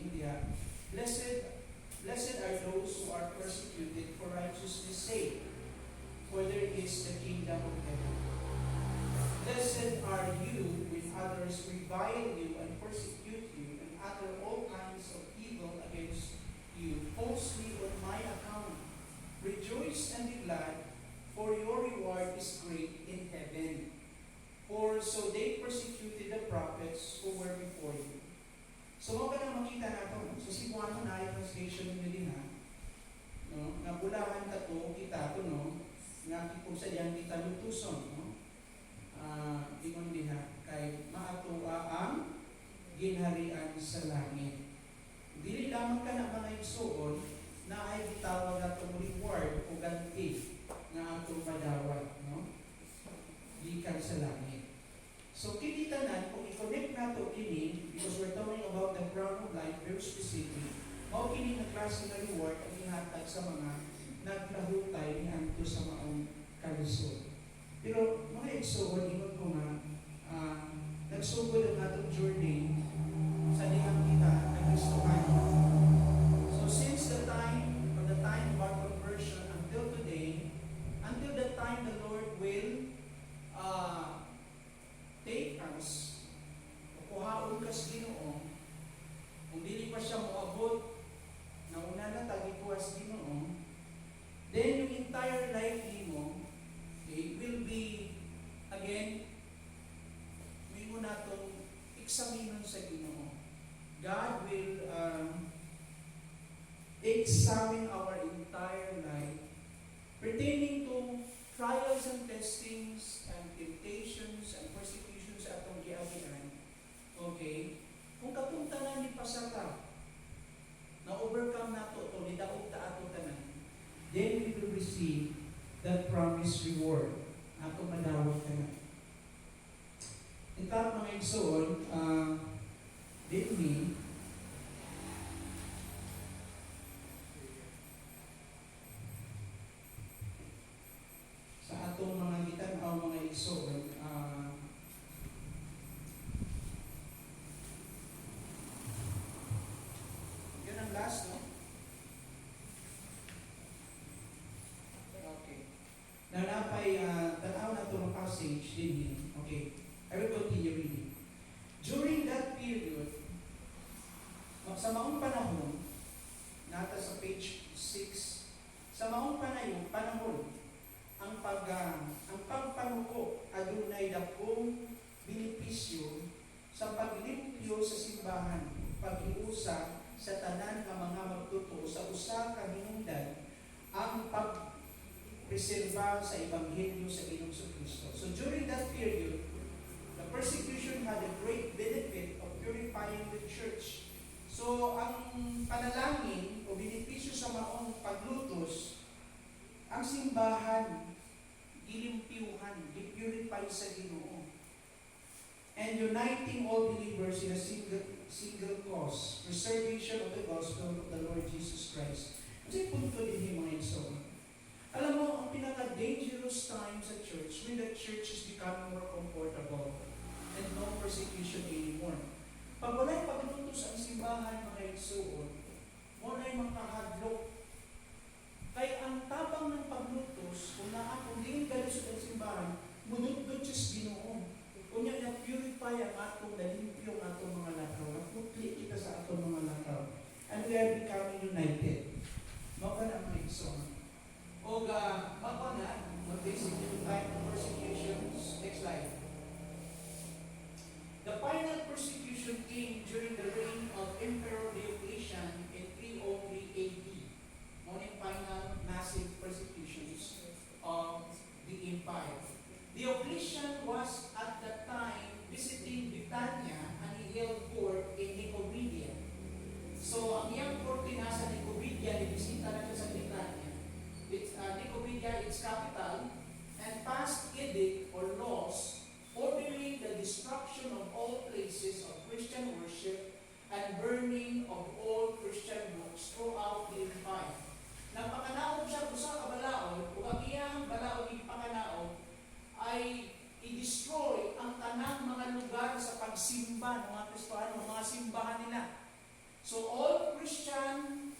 Blessed are those who are persecuted for righteousness' sake, for there is the kingdom of heaven. Blessed are you when others revile you and persecute you and utter all kinds of evil against you falsely on my account. Rejoice and be glad, for your reward is great in heaven. For so they persecuted the prophets who were before you. So mo ka na makita nato sa Cebuano na ay translation ng Medina, no? Nga bulahan ka to, kita to, no? Nga kung sa diyan kita lutuson, no? Ingon diha kay maatuwa ang ginharian sa langit. Dili lamang ka na mga igsuon na ay gitawag atong reward o ganti nga atong madawat, no? Gikan sa langit. So kinitanan kung i-connect nato kini, because we're talking about the crown of life very specific, mao kini na klase nga reward ang ihatag sa mga naglahutay ni anto sa maong kalisod. Pero mga igsuon, ingon ko nga, nagsugod ang atong journey sa dihang kita na Kristohan. So since the time, from the time of our conversion until today, until the time the Lord will take us, kuhaon ka sa Ginoo, kung dili pa siya moabot, nauna na tagikuha sa Ginoo, then yung entire life nimo, okay, will be, again, may mo natong eksaminon sa Ginoo. God will examine our entire life pertaining to trials and testings and temptations and persecutions atong giagian. Okay? Kung kapunta na ni pasata, na-overcome nato to, nidaog ta ato tanan, then we will receive that promised reward. Ato madawat ka na. In fact, mga igsoon, din me, sa atong mga gitanaw, mga igsoon, yun ang last, no? Okay. Nanapay, tanaw na itong passage din. Okay. I will continue reading. During that period, sa maong panahon, nata sa page 6, sa maong panahon, ang pagpanuko adunay dakong benepisyo sa paglimpyo sa simbahan, paghiusa sa tanan nga mga magtutuo sa usa ka hinungdan, ang pagpreserba sa ebanghelyo sa Ginoong Kristo. So during that period, the persecution had a great benefit of purifying the church. So ang panalangin o benepisyo sa maong paglutos, ang simbahan gilimpyuhan, gipurify sa Ginoo, and uniting all believers in a single cause, preservation of the gospel of the Lord Jesus Christ. Kasi punto din yung mga iso. Alam mo, ang pinaka-dangerous time sa church, when the church is becoming more comfortable and no persecution anymore. Pag wala'y paglutos ang simbahan, mga igsuon, wala'y makahadlok. Kaya ang tabang ng paglutos, kung din galusot ang simbahan, munudod siya sa Ginoo. Kunya na purify ang atong nalimpyo ang atong mga lakaw. Naputli kita sa atong mga lakaw. And we are becoming united. Maka na mga igsoon. O maka na, mag-basic yung type of persecutions. Next slide. The final persecution came during the reign of Emperor Diocletian in 303 AD. Only final massive persecutions of the empire. Diocletian was at that time visiting Britannia and he held court in Nicomedia. So ang iyang korte nasa Nicomedia, ibisita na siya sa Britannia. Nicomedia, its capital, and passed edict or laws ordering the destruction of all places of Christian worship and burning of all Christian books throughout the empire. Nagpakanaog siya sa kabalaod, o ang iyang balaod ipakanaog ay i-destroy ang tanang mga lugar sa pagsimba ng mga Kristiyano, mga simbahan nila. So all Christian,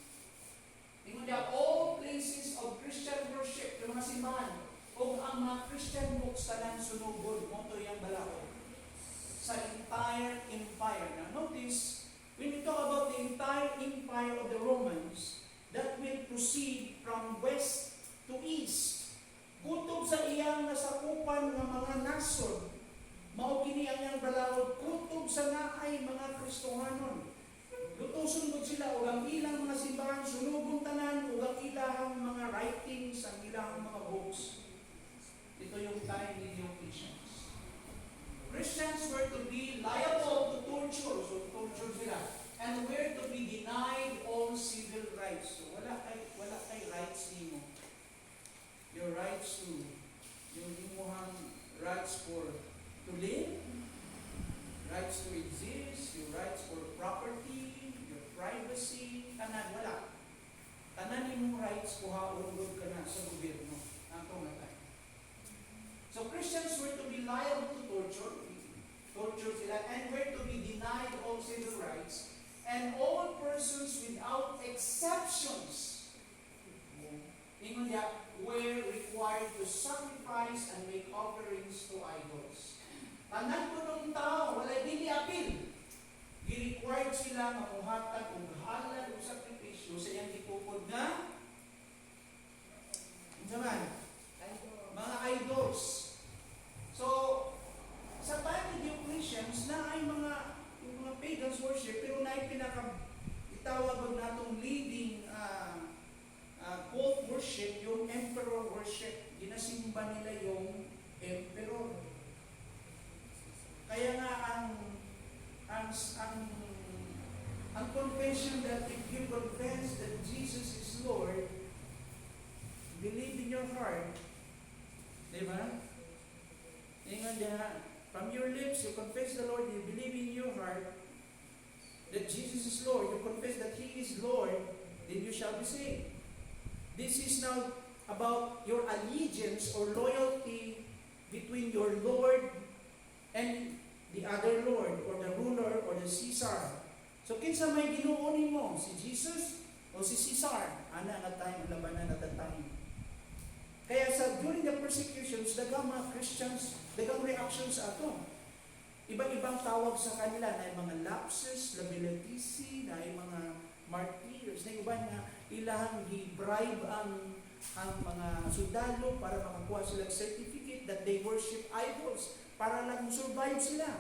all places of Christian worship, yung mga simbahan, o ang mga Christian books tanan sunugod, mo to yung balaod sa entire empire. Now notice, when we talk about the entire empire of the Romans, that will proceed from west to east. Kutob sa iyang nasakupan ng mga nasod, mao kini ang iyang balawod, kutob sa naay mga Kristohanon. lutuson mo sila o ang ilang mga simbahan, sunubong tanan o ang ilang mga writings, ang ilang mga books. Ito yung time ni Diocletians. Christians were to be liable to torture, so torture sila. And were to be denied all civil rights. So wala kay rights nimo. Your rights to, yung imuhang rights to live, rights to exist, your rights for property, your privacy, tanan, wala. Tanan imong rights kuhaon ka na sa gobyerno. Ato na tayo. So Christians were to be liable to torture sila, and were to be denied all civil rights, and all persons without exceptions, ingon niya, were required to sacrifice and make offerings to idols. Tanan ko ng tao, wala dili apil. Gi-required sila mamuhatag og halal o sakripisyo sa iyang gipupod nga mga idols. So, sa time ni Diocletians, na ay yung mga pagans worship, pero na ay itawag natong leading cult worship, yung emperor worship. Ginasimba nila yung emperor. Kaya nga ang confession that if you confess that Jesus is Lord, believe in your heart, di ba? Ingat diha, from your lips you confess the Lord, you believe in your heart that Jesus is Lord, you confess that He is Lord, then you shall be saved. This is now about your allegiance or loyalty between your Lord and the other Lord, or the ruler, or the Caesar. So kinsa may ginuunin mo? Si Jesus o si Caesar? Ana nga time, ang labanan at the time. Kaya during the persecutions, dagang mga Christians, dagang reactions ato. Iba-ibang tawag sa kanila, na mga lapses, labilitisi, na mga martyrs, na iba nga ilang gi-bribe ang mga sundalo para makakuha silang certificate that they worship idols, para lang survive sila.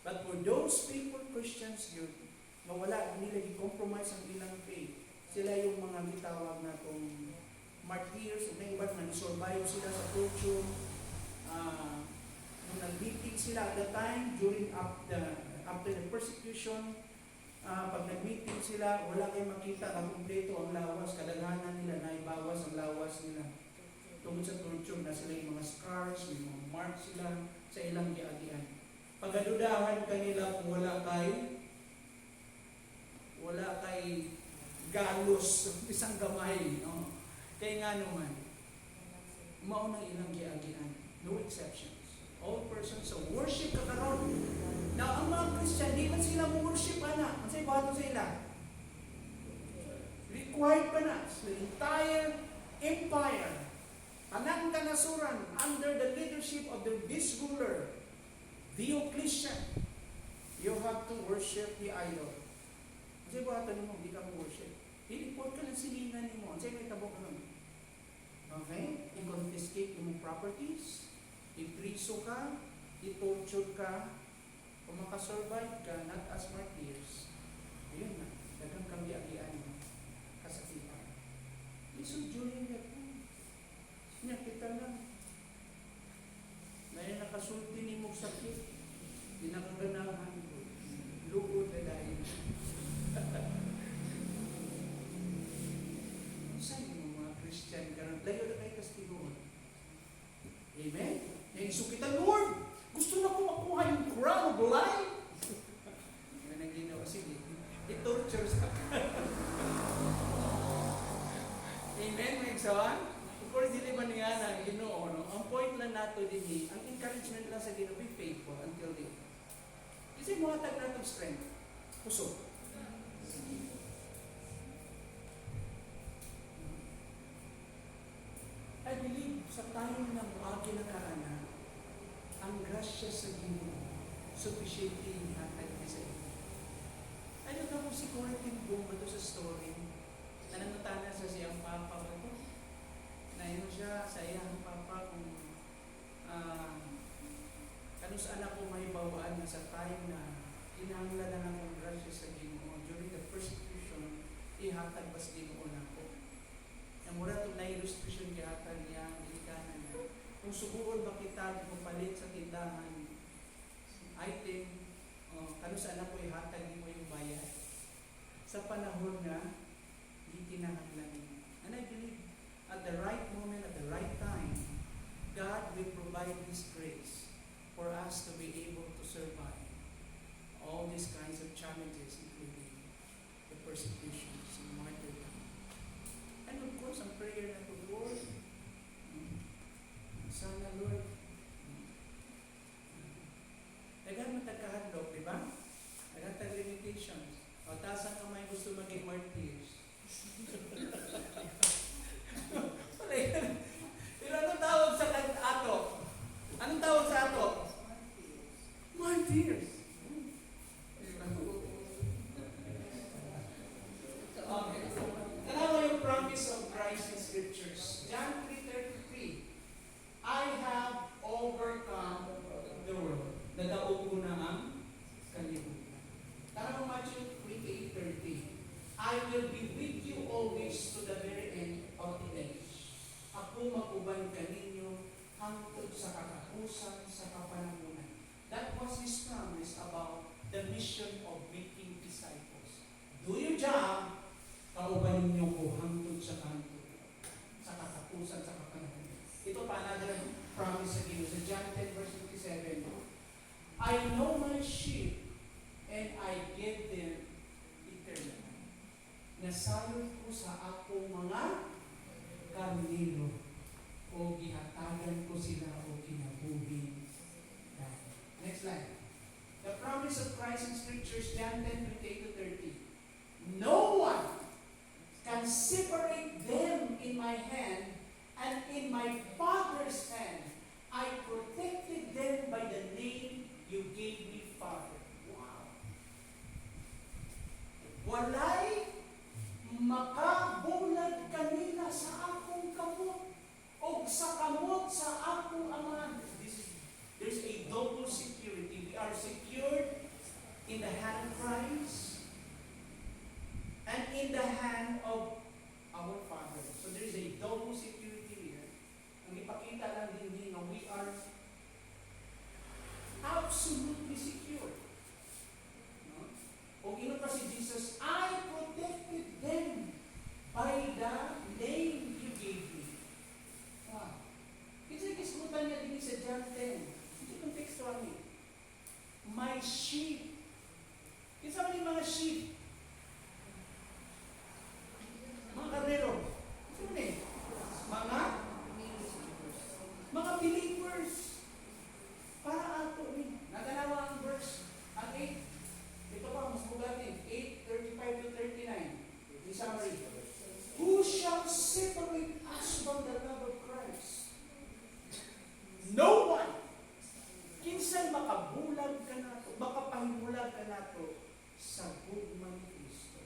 But for those people, Christians yun, na wala nila i-compromise ang ilang faith, sila yung mga gitawag na itong martyrs, na iba na survive sila sa torture. Nung nag-meeting sila at the time, after the persecution, pag nag-meeting sila, wala kayong makita na kumpleto ang lawas, kadaghanan nila, naibawas ang lawas nila. Tungkol sa torture na sila yung mga scars, yung mga marks sila sa ilang giagian. Pagadudahan kanila kung wala kay galos, isang gamay. No? Kaya nga naman, maunang ilang giagian. No exceptions. All persons so worship kakaroon. Now, ang mga Christian, di man sila worship ana. Ang sa'yo bato sa ila. Required pa na. So, the entire empire, anang kanasuran, under the leadership of this ruler, Diocletian, you have to worship the idol. Ang sa'yo bato mo, di ka mo worship. I-report ka ng silingan mo. Ang sa'yo may tabok ka nun. Okay? I-confiscate yung properties, i-priso ka, i-torture ka, kung makasurvive ka, not as martyrs, ayun na, dagang kambiagian mo, kasakitan. Listen, during that time, kita lang, na yung nakasulti ni mong sakit, di nakaganahan ko, lugod na dahil. Saan yung mga Christian ka, layo na kayo kastigoon. Amen? Yung isukitan, Lord, gusto na ko makuha yung crown of life. Yan ang ginawa. Sige, i-torture sa Amen, mga igsawan? Of course, dili man nga na Ginoo, no? Ang point lang nato din, ang encouragement lang sa Ginoo, be faithful until the end. Kasi muhatag nato strength. Puso. I believe sa time na muagi na kaana, ang grasya sa Ginoo sufficiently hatag niya sa iyo. Ano ka mo si Corinthine Boom ba sa story? Nanangutana sa siyang papa ba ito? Naino siya sa iyang papa kung kanus anak ko may bawaan na sa time na kinahanglan na ng grasya sa Ginoo during the persecution ihatag bas Ginoo nako. Ang mura to na illustration gihatag niya ang ikanan na kung subuon ba kita palit sa tindahan item kano sa anak ko ihatag mo yung bayad sa panahon nga di kinahanglan nimo. And I believe at the right moment, at the right time, God will provide His grace for us to be able to survive all these kinds of challenges, including the persecutions and martyrdom. And of course, ang prayer na to, Lord, sana Lord, naghan matagkahadlok, di ba? Naghan tag limitations. O tasan ka may gusto maging martyrs. Pero anong tawag sa ato? Anong tawag sa ato? Martyrs. Okay. Tanawa yung promise of Christ in Scriptures. John 3:33. I have overcome the world. Nadaog ko na ang kalibutan. Tanawa Matthew 28:30. I will be with you always to the very end of the age. Ako makuban kaninyo hangtod sa katapusan sa kapanahunan. That was His promise about the mission of making disciples. Do your job, kauban ninyo ko hangtod sa katapusan sa kapanahunan. Ito pa another promise sa Ginoo sa John 10:57. I know my sheep and I give them eternal life. Nasayod ko sa akong mga karnero o gihatagan ko sila o kinabuhin dahil. Next slide. The promise of Christ in Scriptures, John 10:28-30. No one can separate them in my hand and in my Father's hand. I protected them by the name you gave me, Father. Wow. Walay makabulag kanila sa akong kamot o sa kamot sa akong Ama. There's a double security. We are secured in the hand of Christ and in the hand of our Father. So there's a double security here. Ang ipakita lang din na we are absolutely secure. No? O ino pa si Jesus, I protected them by the name you gave me. Wow. Kasi kismutan niya din sa John 10. Ito yung textual niya. My sheep. Isa man yung mga sheep. Mga karnero. Ito man eh. Mga believers. Para ato ni. Naganawa ang verse. Ang 8. Ito pa, mas bugatin. 8:35-39. In summary. Who shall separate us from the love of Christ? No one. Kinsan makabulag ka nato, makapahimulag ka nato sa gugma ni Kristo.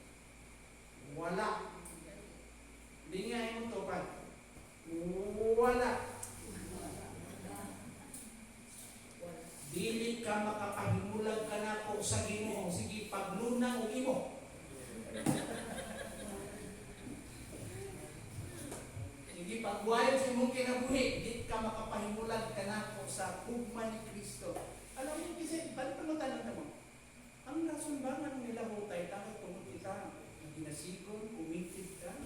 Wala. Hindi nga yung tupad. Wala. Dili ka makapahimulag ka nato sa Ginoo. Sige, paglunang o imo. Sige, pagbuhayon sa imong kinabuhi, di ka makapahimulag ka nato sa ugma ni Kristo. Alam mo, kasi, balik pa tanong mo. Ang nasumbangan nila hutay, takot kung kita, ginasigon, committed ka,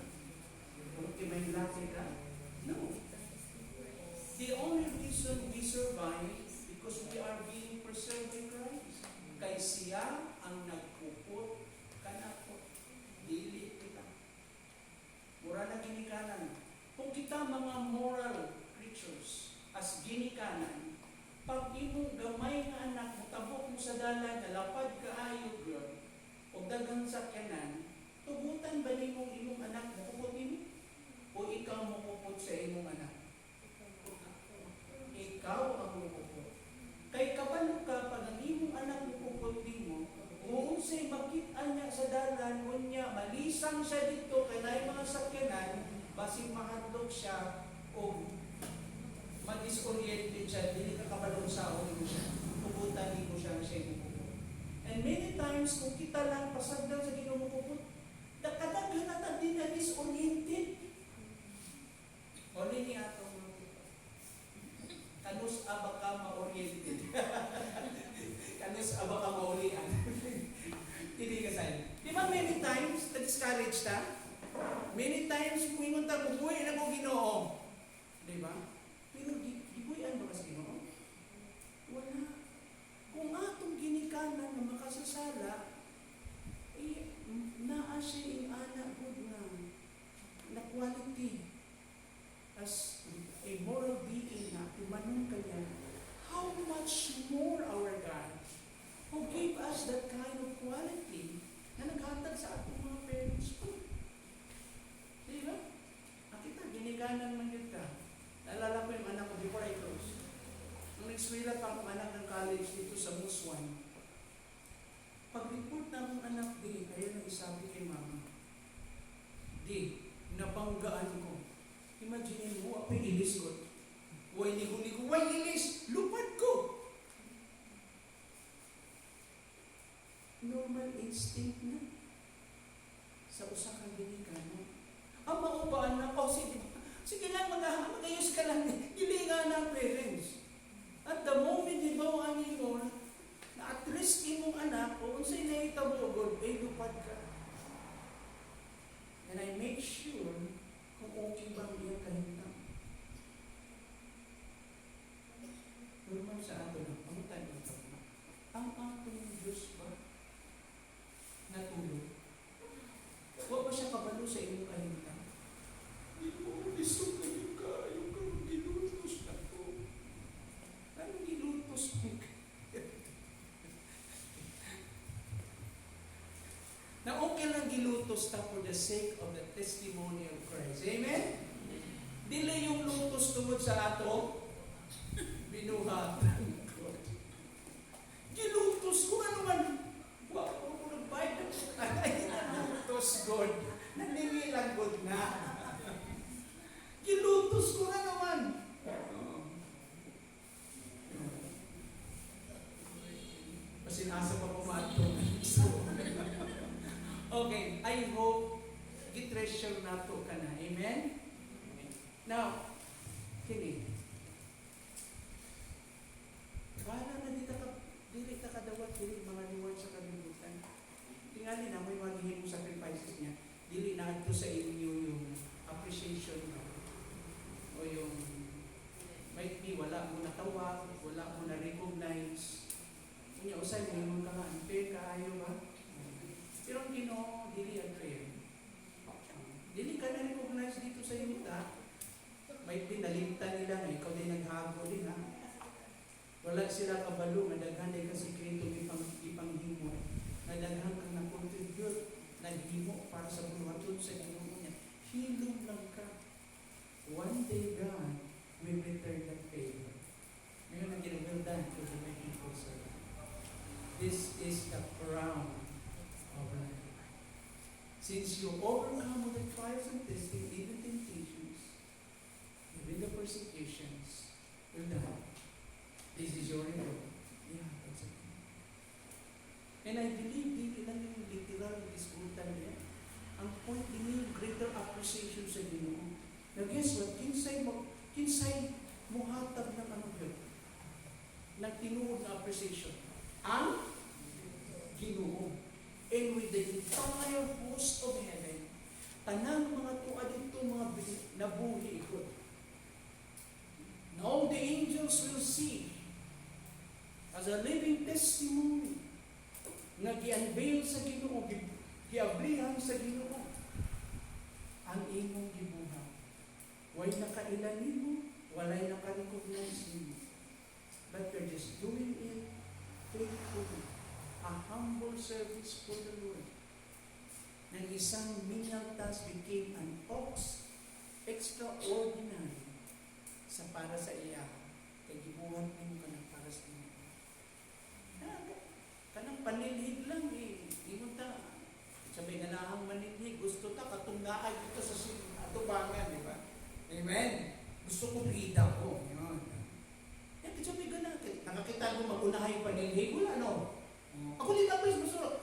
kung may lati ka. No. The only reason we survive because we are being preserved by Christ. Kay siya ang nagpupot kanako. Dili kita. Mura na ginikanan. Kung kita mga moral creatures as ginikanan, pag imong gamay nga anak mo, tabok mo sa dalan, nalapad ka ayo girl, o dagang sakyanan, tugutan ba nimong imong anak mo kupot nimo? O ikaw mo kupot sa imong anak? Ikaw ang mukupot. Kay kabalo ka, pag ang imong anak mukupot nimo, kung sa'y makita niya sa dalan, unya, malisang siya dito, kaya na yung mga sakyanan, basig mahadlok siya, o ma-disoriented siya, hindi ka kabalong sa mo siya, puputan mo siya ang siya mukupot. And many times kung kita lang pasagdan sa Ginoo ko, nakadaghan na din na disoriented. O nini ato mga kita. Kanus aba ka ma-oriented. Kanus aba ka ma-orian. Hindi ka sa'yo. Di ba many times, na-discourage ta? Many times, kumingon ta, bubuhay na ko Ginoo. Di ba? Pero gibuyan ba kasi Ginoo? Wala. Kung atong ginikanan na makasasala, naa siya yung anak good na quality as a moral being na tumanong kanya. How much more our God who gave us that kind of quality na naghatag sa atong mga parents po. Diba? Nakita, ginikanan man yun ka. Naalala ko yung anak ko before I close. Nung nag-swila pa akong anak ng college dito sa Muswan, pag-report na akong anak, kaya nang isabi kay mama, nabanggaan ko. Imagine mo, ako'y ilis ko. Huwag ligo-ligo, huwag ilis, lupad ko. Normal instinct na sa usakang ginikanan. Ang maubaan na, sige lang, mag-ayos ka lang, gilinga ng parents. At the moment, di ba, ang mo, na at risk imong anak, o unsay naitabogod, ay lupad ka. And I make sure kung okay bang iyang kahintang. Normal sa ato na, ang tanong ito, ang atong Diyos ba natulog? Huwag ba siya kabalo sa iyong kahintang? Hindi mo, lisod na yung kayo kung gilutos na ko. Anong gilutos mo? Na okay lang gilutos ta for the sake of the testimony of Christ. Amen? Dili yung lutos tungod sa ato, binuhat. Gilutos ko ano man. Wow, ako nagbayad na po. Ay, nalutos, God. Naningilang God na. Gilutos ko na naman. Pasinasa pa pumato. Okay, I hope gitreasure na to ka na. Amen? Now, kini. Bala na dili ta kadawat dili mga reward sa kalibutan. Tingali na may maghihimo sacrifices niya. Dili na ito sa inyo yung appreciation o yung might be wala mo natawag, wala mo na recognize. Kunya usay mo yung ka unfair kaayo ba? Pero ang Ginoo dili unfair. Dili ka na recognize dito sa yuta. Might be nalimtan nila na ikaw din naghago din ha. Wala sila kabalo, nadaghan ay kasikreto ipanghimo. Nadaghan kang na-contribute, naghimo para sa buhaton sa Ginoo niya. Hilom lang ka. One day God will return that favor. Ngayon ang ginagandaan to the people sa this is the crown of life. Since you overcome the trials and testing, even temptations, even the persecutions, will die. This is your reward. Yeah, that's it. And I believe dito lang yung literal disputan niya. Ang point din yung greater appreciation sa Ginoo. Now guess what? Kinsay muhatag ng ano yun? Nagtinuod na appreciation. Ang Ginoo. And with the entire host of heaven, tanang mga tuwa dito, mga nabuhi ikot. Now the angels will see as a living testimony nga gi-unveil sa Ginoo, giablihan sa Ginoo ang imong gibuhat. Way nakailan nimo, walay naka-recognize nimo. But you're just doing it faithfully. A humble service for the Lord. Nang isang menial task became an ox extraordinary sa para sa iya. Kay gibuhat nimo kanang para sa inyo. Kanang panilhig lang Ingon ta. Sabi nga nahang manilhig, gusto ta katunggaan dito sa atubangan, di ba? Amen. Gusto ko bida ko. Yun. Sabi ka na, nakakita mo mag-unahay yung panilhig, wala no? Ako din ako is masarap.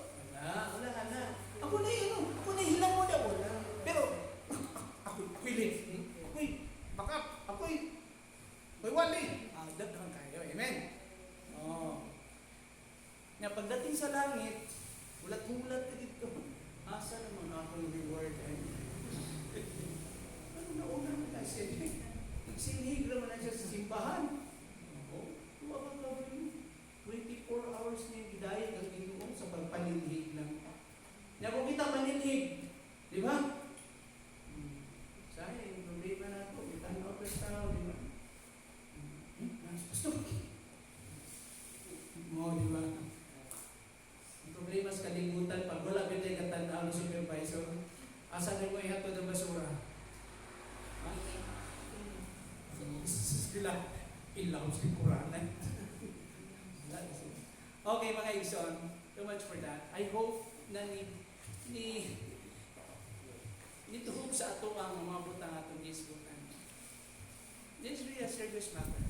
sa langit, ulat-ulat ka dito. Asa naman ako yung reward? Ano nauna naman na siya? Nagsinig naman na siya sa simbahan. Oo, tuwag ka ba yun? 24 hours na yung hidayat ang Ginoo sa pagpaninhig lang. Na kung kita maninhig, di ba? Sayang, yung problema na ito, may tanaw ka tao, di ba? Gusto mo, di ba? Ang problema sa kalimutan, pag wala ka tayo katanaw ng supervisor, asa na mo ihatod ang basura? Ha? Sila, ilaw sa Kuranan. Okay, mga Igsoon, too much for that. I hope na nituhog sa ato ang mga butang atong gisbutan. This is really a serious matter.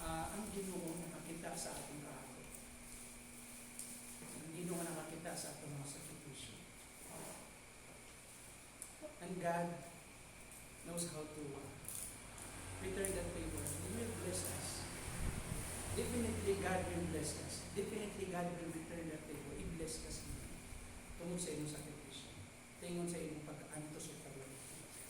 Ang Ginoo nakakita sa atong kahapon. Ang Ginoo nakakita sa atong mga sakripisyo. And God knows how to return that favor. He will bless us. Definitely God will bless us. Definitely God will return that favor. I-bless us naman. Tungkol sa inyong sakripisyo. Tingon sa inyong pag-antos o pag-alala.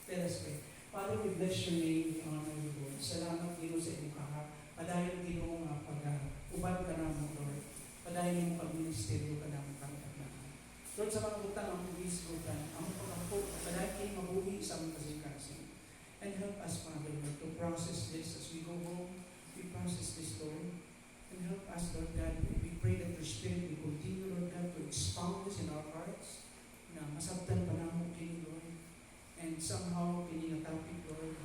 Let us pray. Father, we bless your name, we honor you, Lord. Salamat Ginoo sa inyong kahap. Padayon Ginoo nga pag-uban ka naman, Lord. Padayon yung pag-ministeryo ka naman kami at naman. Lord, sa mga butang ang pag-isbutan, ang pag-ampo, padayon kayo mabuhi sa aming kasing-kasing. And help us, Father, Lord, to process this as we go home. We process this, Lord. And help us, Lord God. We pray that your Spirit will continue, Lord God, to expound this in our hearts. Na masabtan pa namin kini, Lord. And somehow, kini na topic, Lord,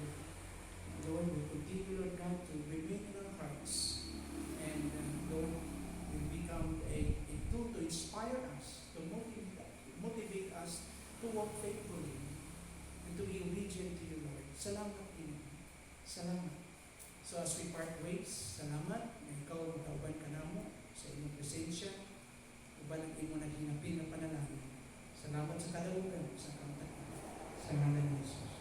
Lord, will continue, Lord God, to remain in our hearts. And Lord, will become a tool to inspire us, to motivate us to walk faithfully and to be obedient to you, Lord. Salamat, Ginoo. Salamat. So as we part ways, salamat na ikaw matauban ka namo sa inyong presensya, uban ang imo naghinapin na panalangin. Salamat sa kadalugan sa kamtakan. Sa ngalan ni Jesus.